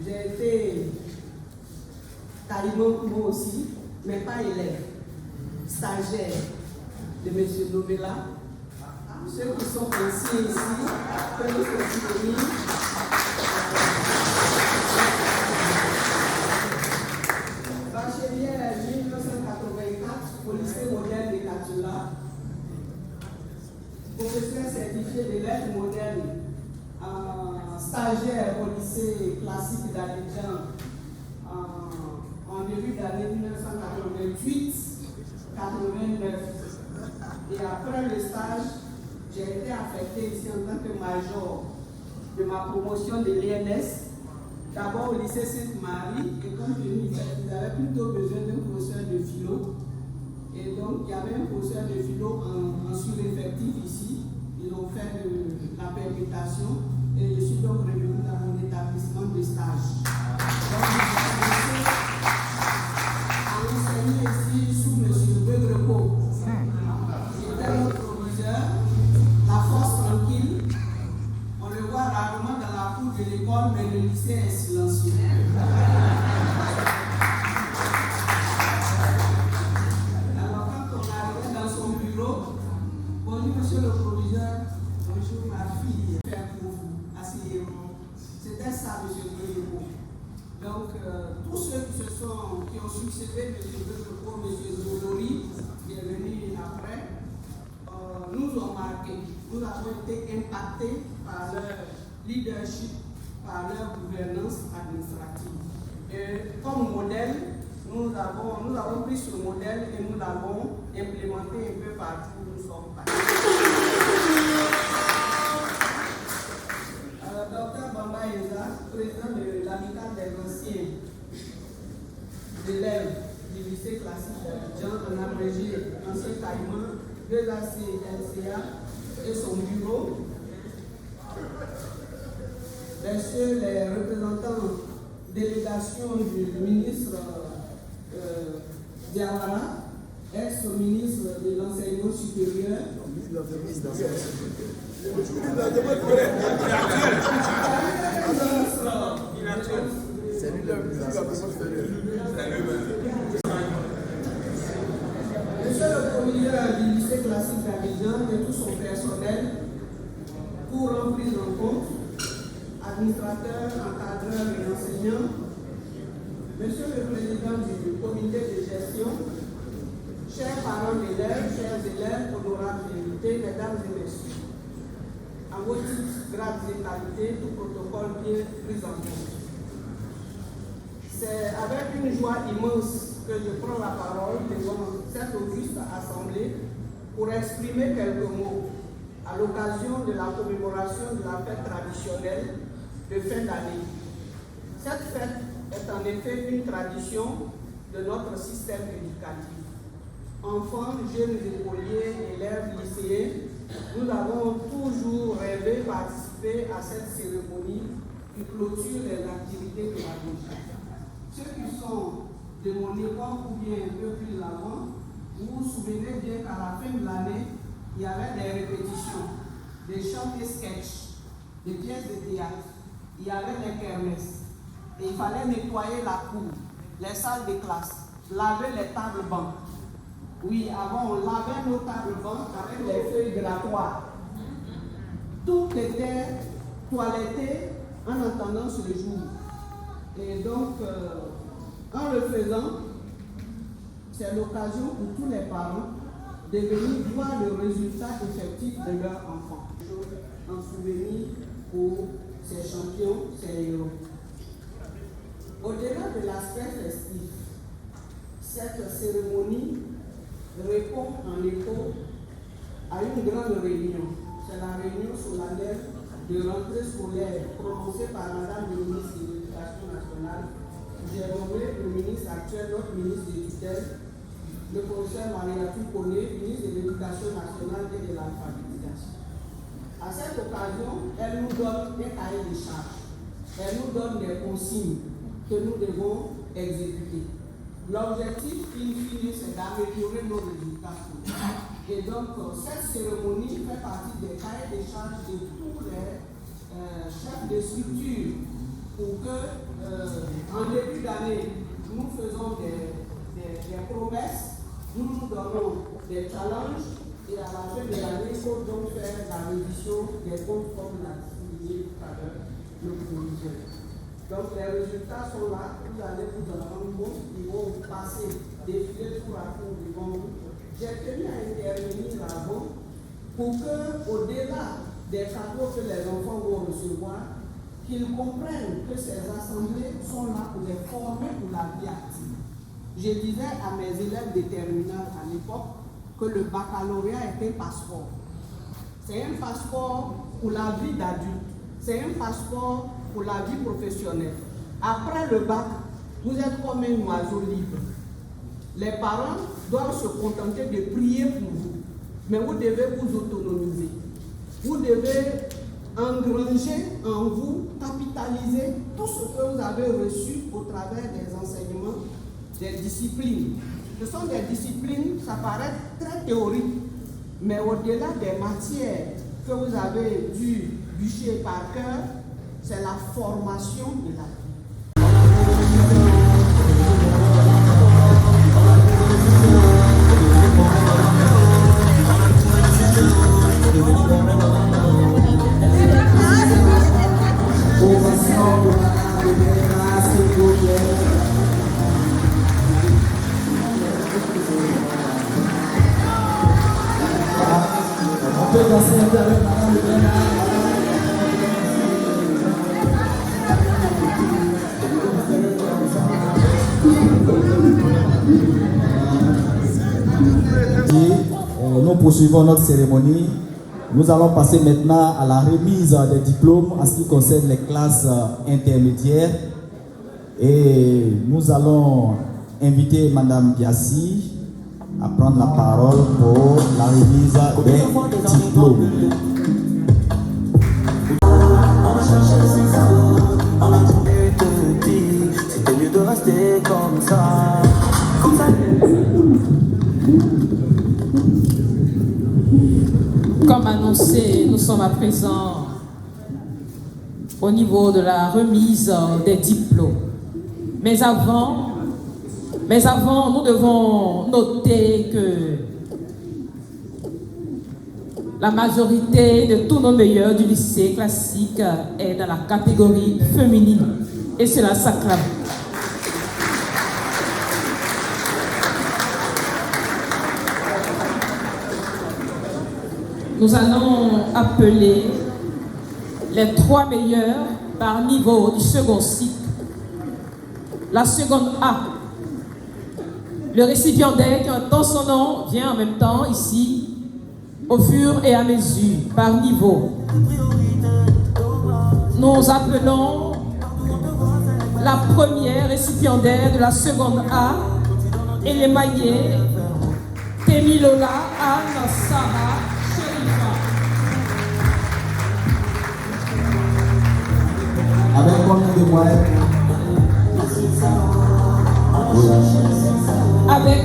j'ai été taïman moi aussi, mais pas élève, stagiaire de monsieur Novella. Ceux qui sont ici, peuvent nous soutenir. Bachelière 1984 au lycée moderne de Katula, professeur certifié de lettres modernes, stagiaire au lycée classique d'Abidjan en début d'année 1988-89. Et après le stage, j'ai été affecté ici en tant que major de ma promotion de l'INS. D'abord au lycée Sainte-Marie, et comme ils avaient plutôt besoin d'un professeur de philo. Et donc il y avait un professeur de philo en sureffectif ici. Ils ont fait de la permutation et je suis donc revenu dans mon établissement de stage. Donc j'ai enseigné ici sous M. Begrepo. J'étais notre proviseur, la force tranquille. On le voit rarement dans la cour de l'école, mais le lycée est silencieux. Alors quand on arrivait dans son bureau, bonjour monsieur le proviseur, bonjour ma fille, faire pour vous, asseyez-vous. C'était ça monsieur Begrepo. Donc tous ceux qui ont succédé monsieur Begrepo, monsieur Zolori, qui est venu après, nous ont marqué. Nous avons été impactés par leur leadership, par leur gouvernance administrative. Et comme modèle, nous avons pris ce modèle et nous l'avons implémenté un peu partout où nous sommes passés. Dr Bamba Eza, président de l'amicale des anciens élèves du lycée classique d'Abidjan, en abrégé ancien Caïman, 2AC LCA et son bureau. Messieurs les représentants délégation du ministre Diawara, ex-ministre de l'enseignement supérieur. Monsieur le proviseur du lycée classique d'Abidjan et tout son personnel, pour en prise en compte, administrateurs, encadreurs et enseignants, monsieur le président du comité de gestion, chers parents d'élèves, chers élèves, honorables invités, mesdames et messieurs, à vos titres, grades et qualités, tout protocole bien pris en compte. C'est avec une joie immense que je prends la parole devant cette auguste assemblée pour exprimer quelques mots à l'occasion de la commémoration de la fête traditionnelle de fin d'année. Cette fête est en effet une tradition de notre système éducatif. Enfants, jeunes écoliers, élèves, lycéens, nous avons toujours rêvé participer à cette cérémonie qui clôture les activités pédagogiques. Ceux qui sont de mon époque ou bien un peu plus avant, vous vous souvenez bien qu'à la fin de l'année, il y avait des répétitions, des chants et sketchs, des pièces de théâtre, il y avait des kermesses. Et il fallait nettoyer la cour, les salles de classe, laver les tables bancs. Oui, avant on lavait nos tables bancs avec les feuilles grattoirs. Tout était toiletté en attendant ce jour. Et donc, en le faisant, c'est l'occasion pour tous les parents de venir voir le résultat effectif de leur enfant. En souvenir pour ces champions, ces héros. Au-delà de l'aspect festif, cette cérémonie répond en écho à une grande réunion. C'est la réunion solennelle de rentrée scolaire prononcée par Madame le ministre de l'Éducation nationale. J'ai nommé le ministre actuel, notre ministre de tutelle, le professeur Mariatou Koné, ministre de l'éducation nationale et de l'alphabétisation. À cette occasion, elle nous donne un cahier de charges. Elle nous donne des consignes que nous devons exécuter. L'objectif, in fine, c'est d'améliorer nos résultats. Et donc, cette cérémonie fait partie des cahiers de charges de tous les chefs de structure pour que, en début d'année, nous faisons des promesses, nous nous donnons des challenges et à la fin de l'année, il faut donc faire la révision des comptes comme l'a souligné tout à l'heure le proviseur. Donc les résultats sont là, vous allez vous en rendre compte, ils vont passer, défiler tour à tour devant vous. J'ai tenu à intervenir avant pour que, au-delà des cadeaux que les enfants vont recevoir, qu'ils comprennent que ces assemblées sont là pour les former pour la vie active. Je disais à mes élèves de terminale à l'époque que le baccalauréat est un passeport. C'est un passeport pour la vie d'adulte. C'est un passeport pour la vie professionnelle. Après le bac, vous êtes comme un oiseau libre. Les parents doivent se contenter de prier pour vous, mais vous devez vous autonomiser. Vous devez engranger en vous, capitaliser tout ce que vous avez reçu au travers des enseignements, des disciplines. Ce sont des disciplines, ça paraît très théorique, mais au-delà des matières que vous avez dû bûcher par cœur, c'est la formation de la vie. Nous poursuivons notre cérémonie. Nous allons passer maintenant à la remise des diplômes en ce qui concerne les classes intermédiaires. Et nous allons inviter Madame Biassi à prendre la parole pour la remise des diplômes. C'était mieux de rester comme ça. Comme annoncé, nous sommes à présent au niveau de la remise des diplômes. Mais avant, nous devons noter que la majorité de tous nos meilleurs du lycée classique est dans la catégorie féminine. Et cela s'acclame. Nous allons appeler les 3 meilleurs par niveau du second cycle. La seconde A. Le récipiendaire qui entend son nom vient en même temps ici, au fur et à mesure, par niveau. Nous appelons la première récipiendaire de la seconde A, Elemaye, Temilola, Anne, Sarah, Avec combien de moyens? Avec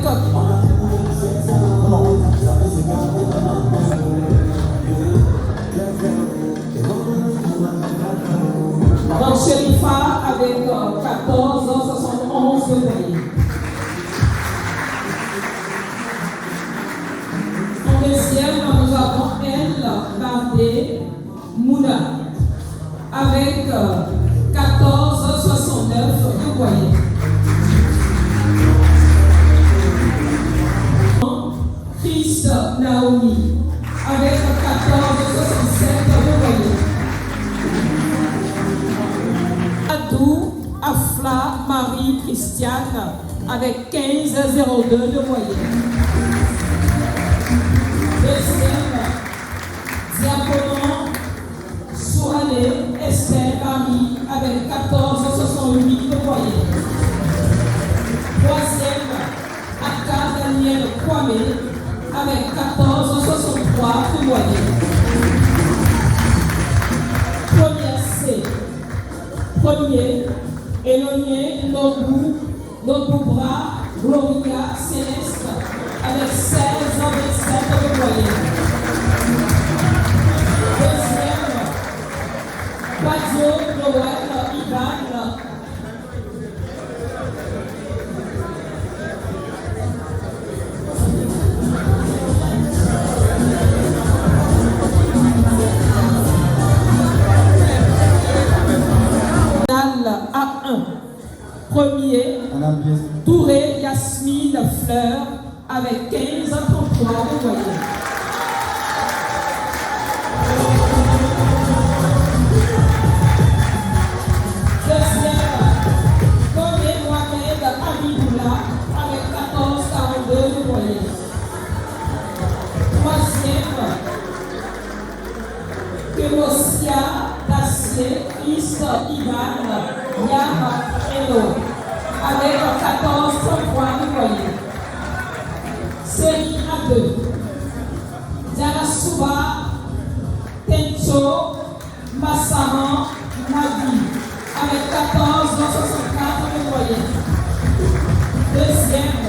donc Sherifa avec 14,71 de moyenne. En deuxième, nous avons Elle Bardé Mouna avec 14,69 de moyenne. Chris Naomi avec 14,67 de moyenne. Adou Afla Marie Christiane avec 15,02 de moyenne. Deuxième, Diaconon Souhané Esther Marie avec 14,68 de moyenne. Troisième, Aka Daniel Kwame avec 14,69 voyez. Première C. Premier, Éloigné, Nobu Bras, Gloria, Céleste, avec 16 ans, 27 de moyenne. Deuxième, Badio, Noël, Ivan. A1. Premier, Touré, Yasmine, Fleur, avec 15 ans, 33 de moyenne. Deuxième, Tomé Mohamed Habiboula, avec 14, 42 de moyenne. Troisième, Kemosia, Dacier, Christ, Ivan, Yama, Eno, avec 14, 33 de moyenne. Série A2, Diana Souba, Tencho, Massaran, Nabi, avec 14, 64 de moyenne. Deuxième,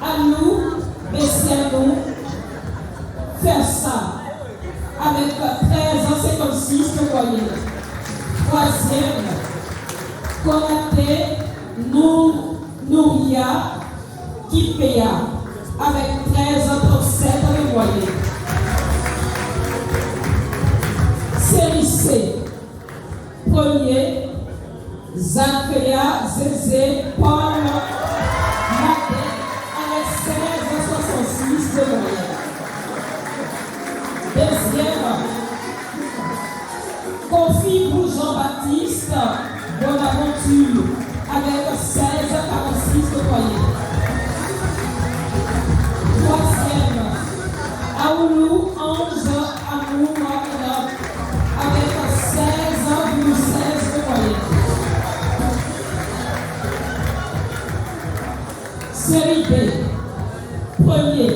Alou, Messianou, Fersa, avec 13 ans 56 de moyenne. Troisième, Konaté, Nouria, Kipea, avec 13 ans 37 de moyenne. Série C, premier, Zachria, Zézé, Paul, Maté, avec 16 ans 66 de moyenne. Deuxième, Kofi pour Jean-Baptiste Bonaventure avec 16 à 46 de moyenne. Troisième, Aoulou Ange Amour avec 16 plus 16 de moyenne. Série B, premier,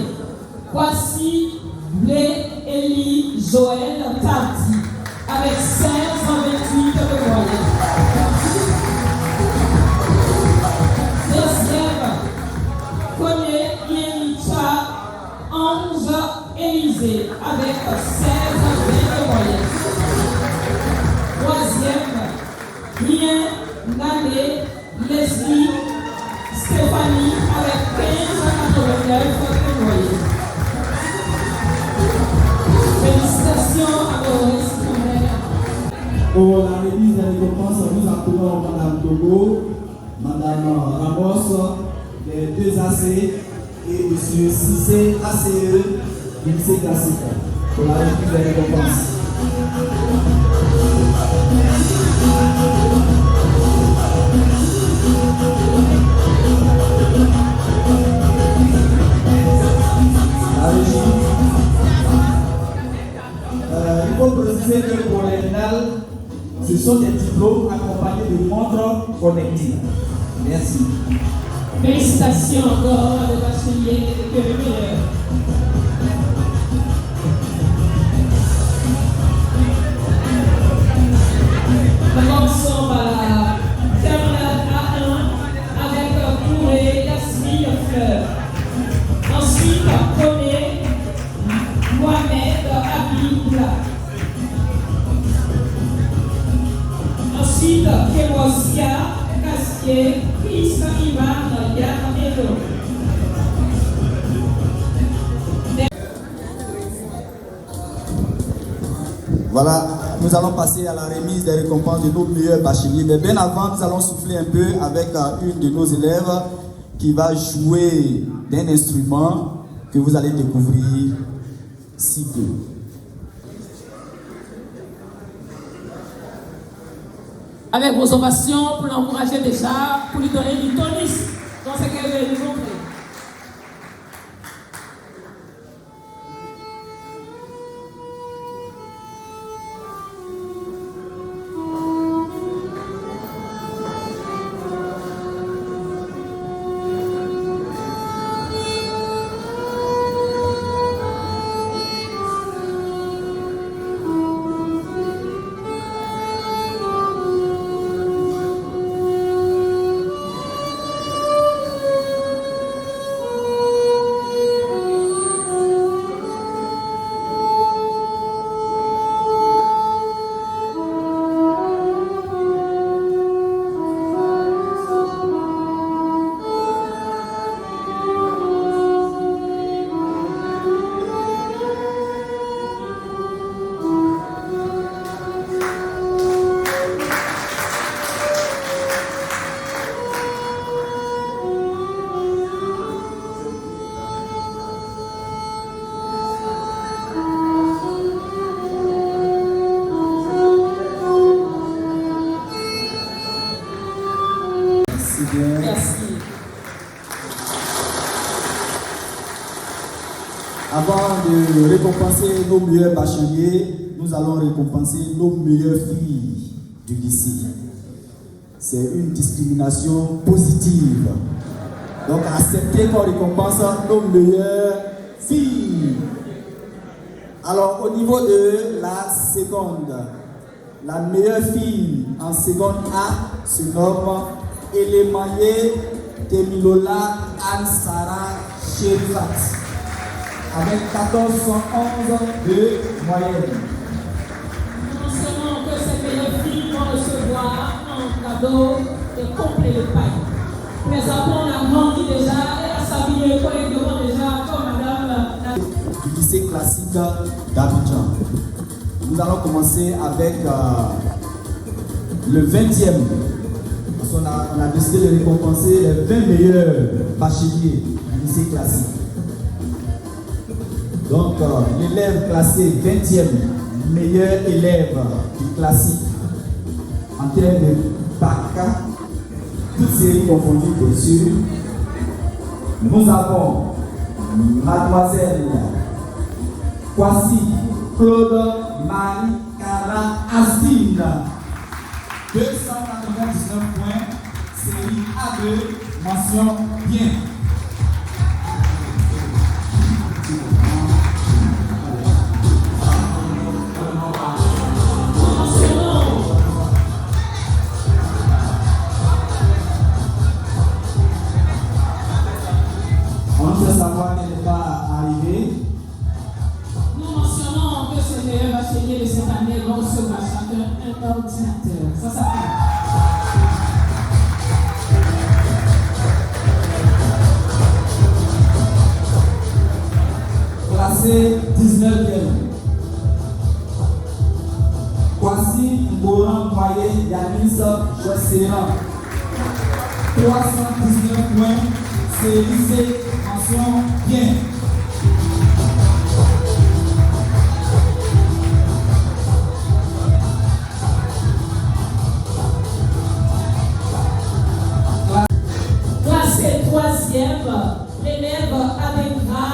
voici Blé Elie Joël Tardy avec 16 en 28 de moyenne. Deuxième, premier, Yenicha Ange Élysée avec 16 en 20 de moyenne. Troisième, Rien Nané Leslie Stéphanie avec 15 en 89 de moyenne. Félicitations à Maurice. Pour la remise des récompenses, nous appelons Madame Togo, Madame Ramos, les deux AC et M. Cissé ACE du lycée classique. Pour la remise des récompenses. La régie. Il faut préciser que pour les finales, ce sont des diplômes accompagnés de montres connectées. Merci. Félicitations encore à des bacheliers que le meilleur. Commençons par la terminale A1 avec Touré, Yasmine, Fleur. Ensuite, Tomé, Mohamed, Habib. Ensuite, Kemosia, Cassier, Christ, Ivan, Yann, Eno. Voilà, nous allons passer à la remise des récompenses de nos meilleurs bacheliers. Mais bien avant, nous allons souffler un peu avec une de nos élèves qui va jouer d'un instrument que vous allez découvrir si peu. Avec vos ovations pour l'encourager déjà, pour lui donner du tonus dans ce qu'elle veut nous montrer. musiciens. Merci. Avant de récompenser nos meilleurs bacheliers, nous allons récompenser nos meilleures filles du lycée. C'est une discrimination positive. Donc acceptez qu'on récompense nos meilleures filles. Alors au niveau de la seconde, la meilleure fille en seconde A se nomme Elemaye Temilola Ansara Sherifat avec 1411 de moyenne. Nous mentionnons que ces meilleures filles vont recevoir un cadeau de complet de paille. Mais après, on a grandi déjà et a s'habiller correctement déjà comme madame. Du lycée classique d'Abidjan. Nous allons commencer avec le 20e. Parce qu'on a décidé de récompenser les 20 meilleurs bacheliers du lycée classique. Donc, l'élève classé 20e, meilleur élève du classique en termes de bac, toutes séries confondues bien sûr. Nous avons Mademoiselle Kwasi Claude Marie Cara Asdine, 299 points, série A2, mention bien. On peut savoir qu'elle n'est pas arrivée. Nous mentionnons que ces meilleurs bacheliers de cette année vont recevoir chacun un ordinateur. Ça s'appelle. Classé 19e. Kwasi Mboran Moye Yanis Jossera. 319 points. C'est lycée mention bien. Classé 3e, l'élève Abekra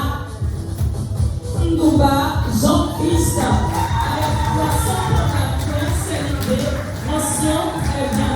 Ndouba Jean-Christ avec 334 points, série B, mention très bien.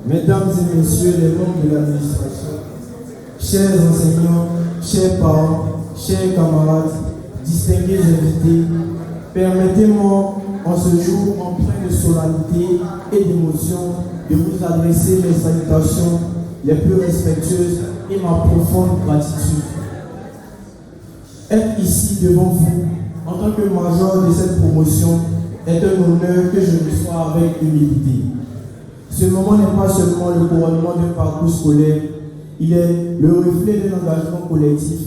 Mesdames et messieurs les membres de l'administration, chers enseignants, chers parents, chers camarades, distingués invités, permettez-moi en ce jour empreint de solennité et d'émotion de vous adresser mes salutations les plus respectueuses et ma profonde gratitude. Être ici devant vous en tant que major de cette promotion est un honneur que je reçois avec humilité. Ce moment n'est pas seulement le couronnement d'un parcours scolaire, il est le reflet d'un engagement collectif,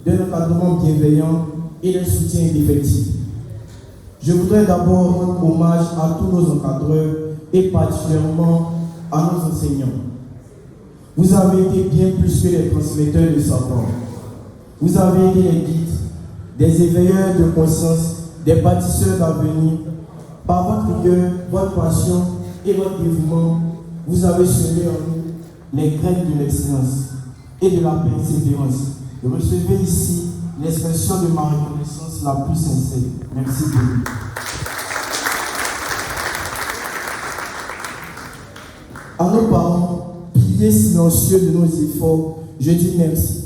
d'un encadrement bienveillant et d'un soutien indéfectible. Je voudrais d'abord rendre hommage à tous nos encadreurs et particulièrement à nos enseignants. Vous avez été bien plus que les transmetteurs de savoir. Vous avez été les guides, des éveilleurs de conscience, des bâtisseurs d'avenir. Par votre rigueur, votre passion et votre dévouement, vous avez semé en nous les graines de l'excellence et de la persévérance. Recevez ici l'expression de ma reconnaissance la plus sincère. Merci beaucoup. À nos parents, piliers silencieux de nos efforts, je dis merci.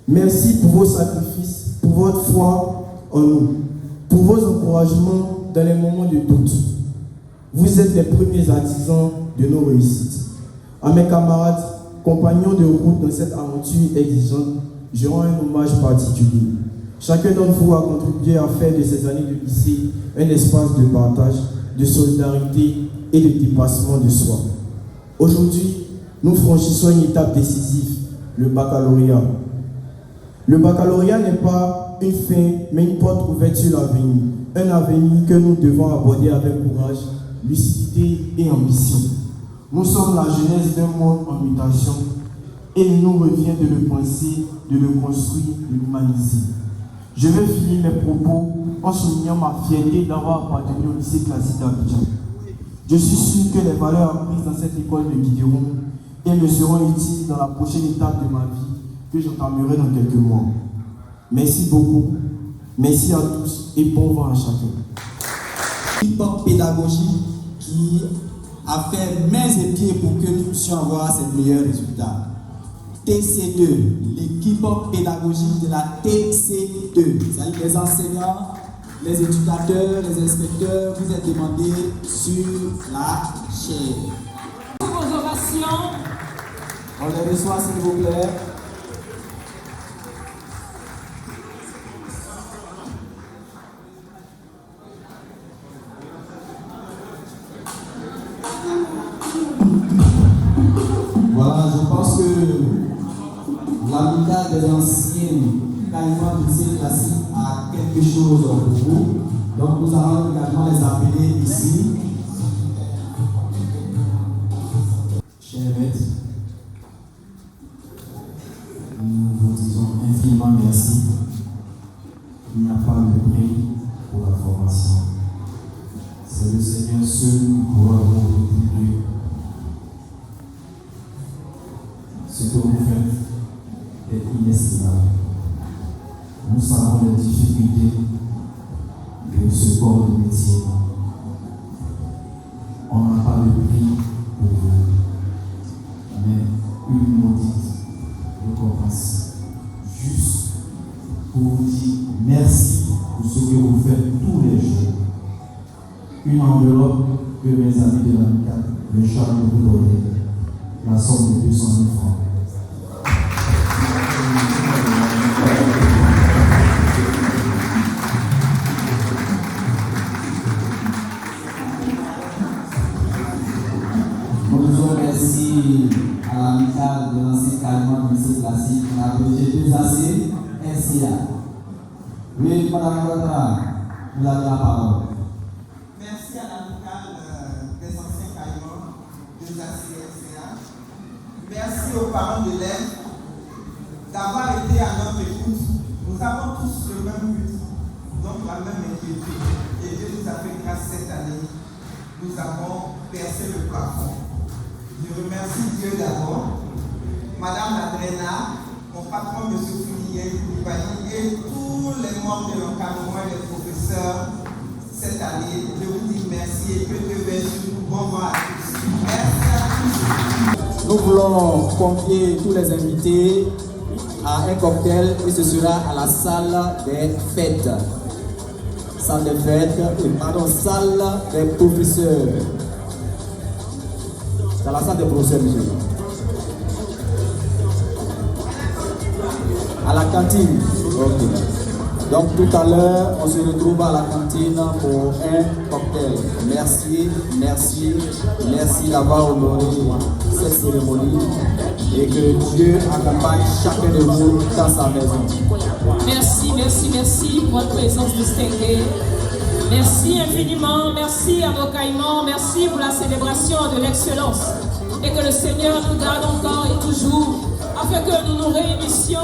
Merci pour vos sacrifices, pour votre foi en nous, pour vos encouragements dans les moments de doute. Vous êtes les premiers artisans de nos réussites. À mes camarades, compagnons de route dans cette aventure exigeante, je rends un hommage particulier. Chacun d'entre vous a contribué à faire de ces années de lycée un espace de partage, de solidarité et de dépassement de soi. Aujourd'hui, nous franchissons une étape décisive, le baccalauréat. Le baccalauréat n'est pas pas une fin, mais une porte ouverte sur l'avenir. Un avenir que nous devons aborder avec courage, lucidité et ambition. Nous sommes la jeunesse d'un monde en mutation et il nous revient de le penser, de le construire, de l'humaniser. Je vais finir mes propos en soulignant ma fierté d'avoir appartenu au lycée classique d'Abidjan. Je suis sûr que les valeurs apprises dans cette école me guideront et me seront utiles dans la prochaine étape de ma vie que j'entamerai dans quelques mois. Merci beaucoup, merci à tous et bon vent à chacun. L'équipe pédagogique qui a fait mains et pieds pour que nous puissions avoir ces meilleurs résultats. TC2, l'équipe pédagogique de la TC2, c'est-à-dire les enseignants, les éducateurs, les inspecteurs, vous êtes demandés sur la chaire. Pour vos ovations, on les reçoit s'il vous plaît. Voilà, je pense que l'amicale des anciens Caïmans du lycée classique a quelque chose pour vous. Donc nous allons également les appeler ici. Chers maîtres, nous vous disons infiniment merci. Il n'y a pas de prix pour la formation. C'est le Seigneur seul qui pourra vous rétribuer. Ce que vous faites est inestimable. Nous savons les difficultés de ce corps de métier. On n'a pas de prix pour vous, mais une maudite récompense. Juste pour vous dire merci pour ce que vous faites tous les jours. Une enveloppe que mes amis de l'amicale me chargent de vous donner, la somme de 200 000 francs. Nous disons merci à l'amicale de l'ancien Caïman du lycée classique. On a applaudi plus assez. Merci là. Oui, Madame Ouattara, vous avez la parole. Merci à l'amicale des anciens Caïmans de la CSCA. Merci aux parents d'élèves d'avoir été à notre écoute. Nous avons tous le même but, donc la même inquiétude. Et Dieu nous a fait grâce cette année. Nous avons percé le plafond. Je remercie Dieu d'abord, Madame Ladrena, mon patron M. Foulier, et tous les membres de l'encadrement et les professeurs cette année. Je vous dis merci et que Dieu veille sur nous. Bon vent à tous. Merci à tous. Nous voulons convier tous les invités à un cocktail et ce sera à la salle des fêtes. Salle des fêtes, salle des professeurs. C'est la salle des professeurs, monsieur. À la cantine. Ok. Donc tout à l'heure, on se retrouve à la cantine pour un cocktail. Merci, merci, merci d'avoir honoré cette cérémonie et que Dieu accompagne chacun de vous dans sa maison. merci, merci, merci pour votre présence distinguée. Merci infiniment, merci à vos Caïmans, merci pour la célébration de l'excellence. Et que le Seigneur nous garde encore et toujours, afin que nous nous réunissions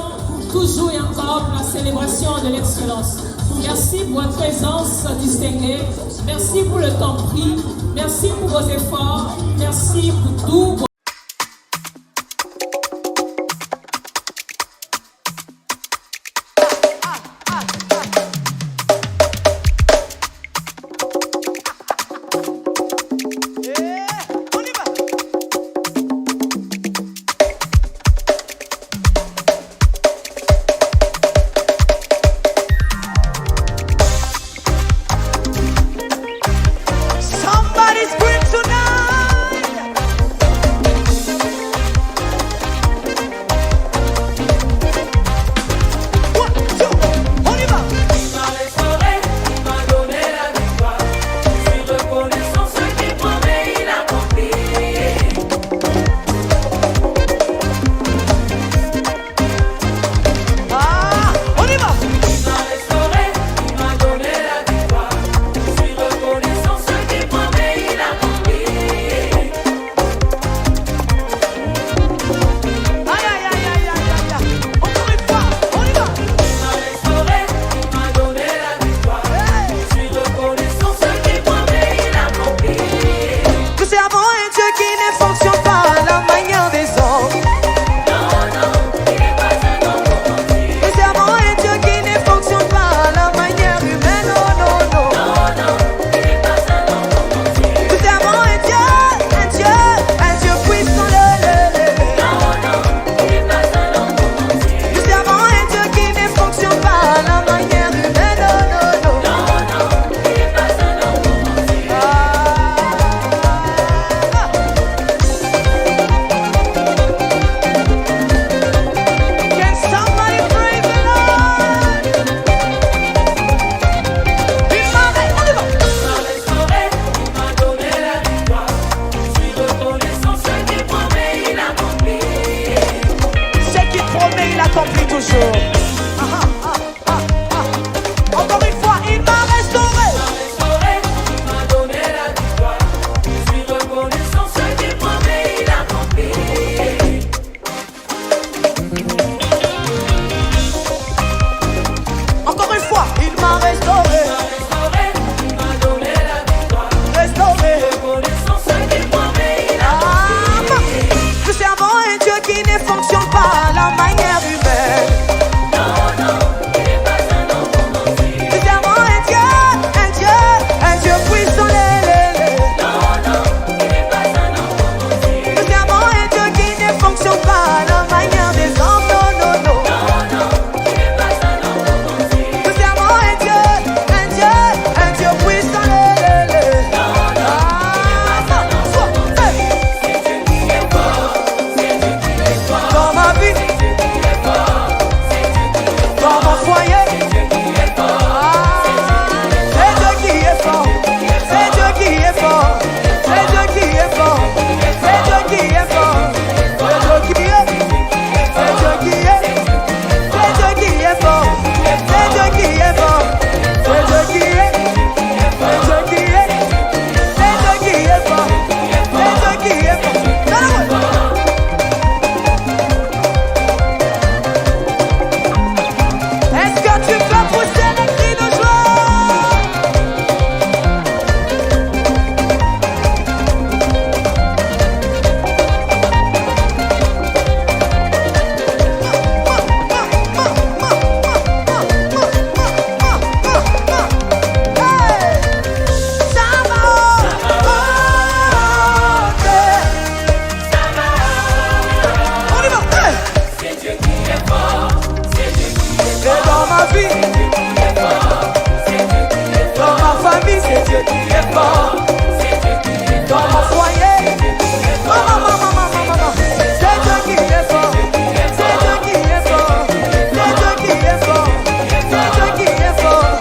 toujours et encore pour la célébration de l'excellence. Merci pour votre présence distinguée, merci pour le temps pris, merci pour vos efforts, merci pour tout. Somebody scream tonight. Dieu qui ne fonctionne pas à la manière des hommes. Nous servons un Dieu qui ne fonctionne pas à la manière humaine. Non, non, non. Nous servons un Dieu puissant. Nous servons un Dieu qui ne fonctionne pas à la manière humaine. Non, non, non. Can somebody praise the Lord? Il m'a restauré, il m'a donné la victoire. Je suis reconnaissant ce qu'il promet, il accomplit. Ce qu'il promet, il accomplit toujours. Encore une fois, il m'a restauré. Il m'a donné la victoire. Je suis reconnaissant ce qu'il promet, il accomplit. Encore une fois, il m'a restauré. Il m'a donné la victoire. Restauré. Reconnaissant ce qu'il promet, il accomplit. Nous servons un Dieu qui ne fonctionne pas à la manière humaine. Nous servons un Dieu puissant. Nous servons un Dieu qui ne fonctionne pas à la manière des hommes. Non, non, non. Nous servons un Dieu puissant. Dans ma vie, dans mon foyer, c'est Dieu qui est fort. C'est Dieu qui est fort. C'est Dieu qui est fort. C'est Dieu qui est fort. C'est Dieu qui est. C'est Dieu qui est. C'est Dieu qui est fort. C'est Dieu qui est fort. C'est Dieu qui est. C'est Dieu qui est. C'est Dieu qui est fort. C'est Dieu qui est fort. Est-ce que tu peux pousser les cris de joie? Et dans ma vie, dans ma famille, c'est Dieu qui est fort. Dans mon foyer, maman, c'est Dieu qui est fort. C'est Dieu qui est fort. C'est Dieu qui est fort. C'est Dieu qui est fort.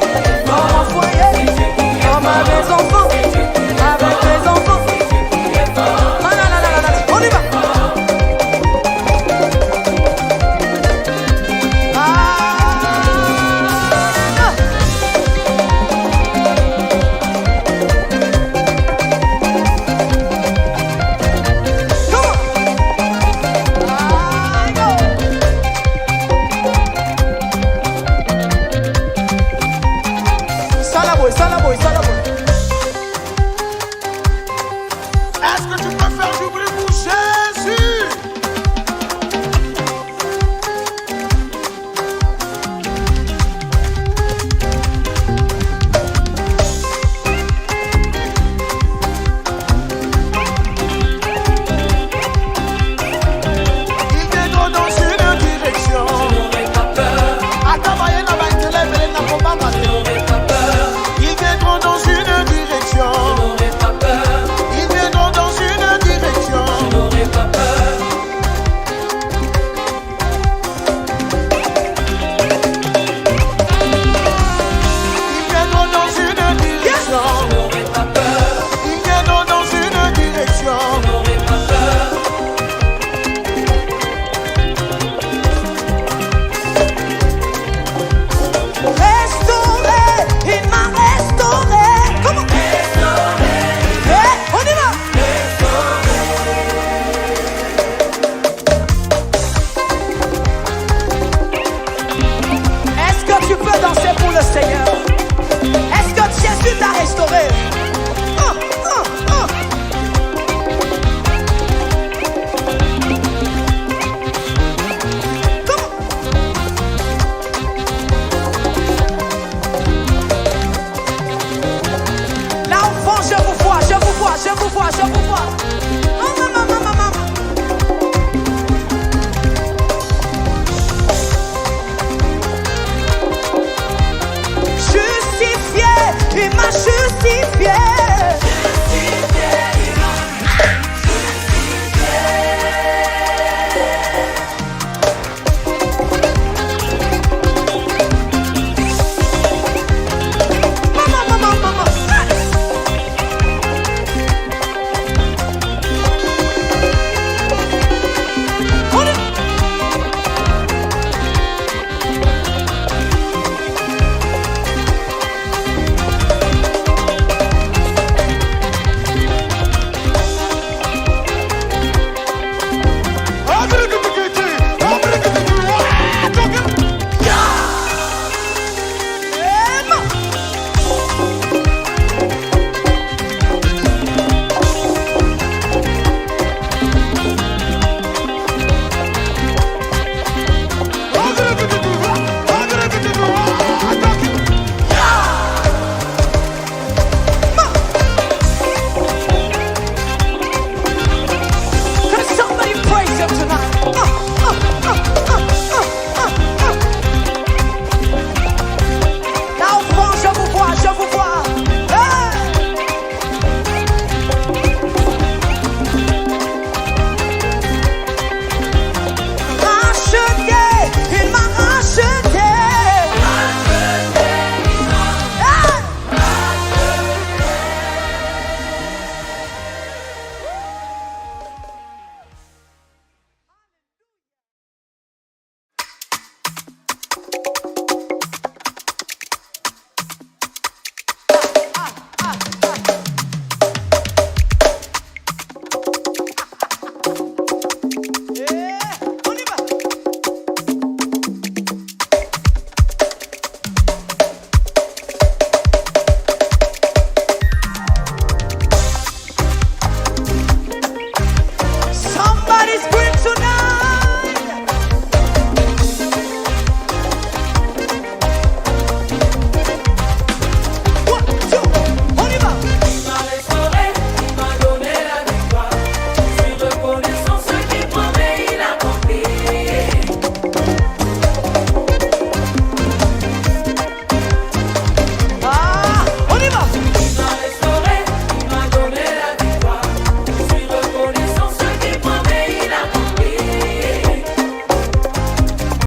Dans mon foyer, dans ma maison, avec mes enfants. On y va. Salaboy. Est-ce que tu peux faire du bruit?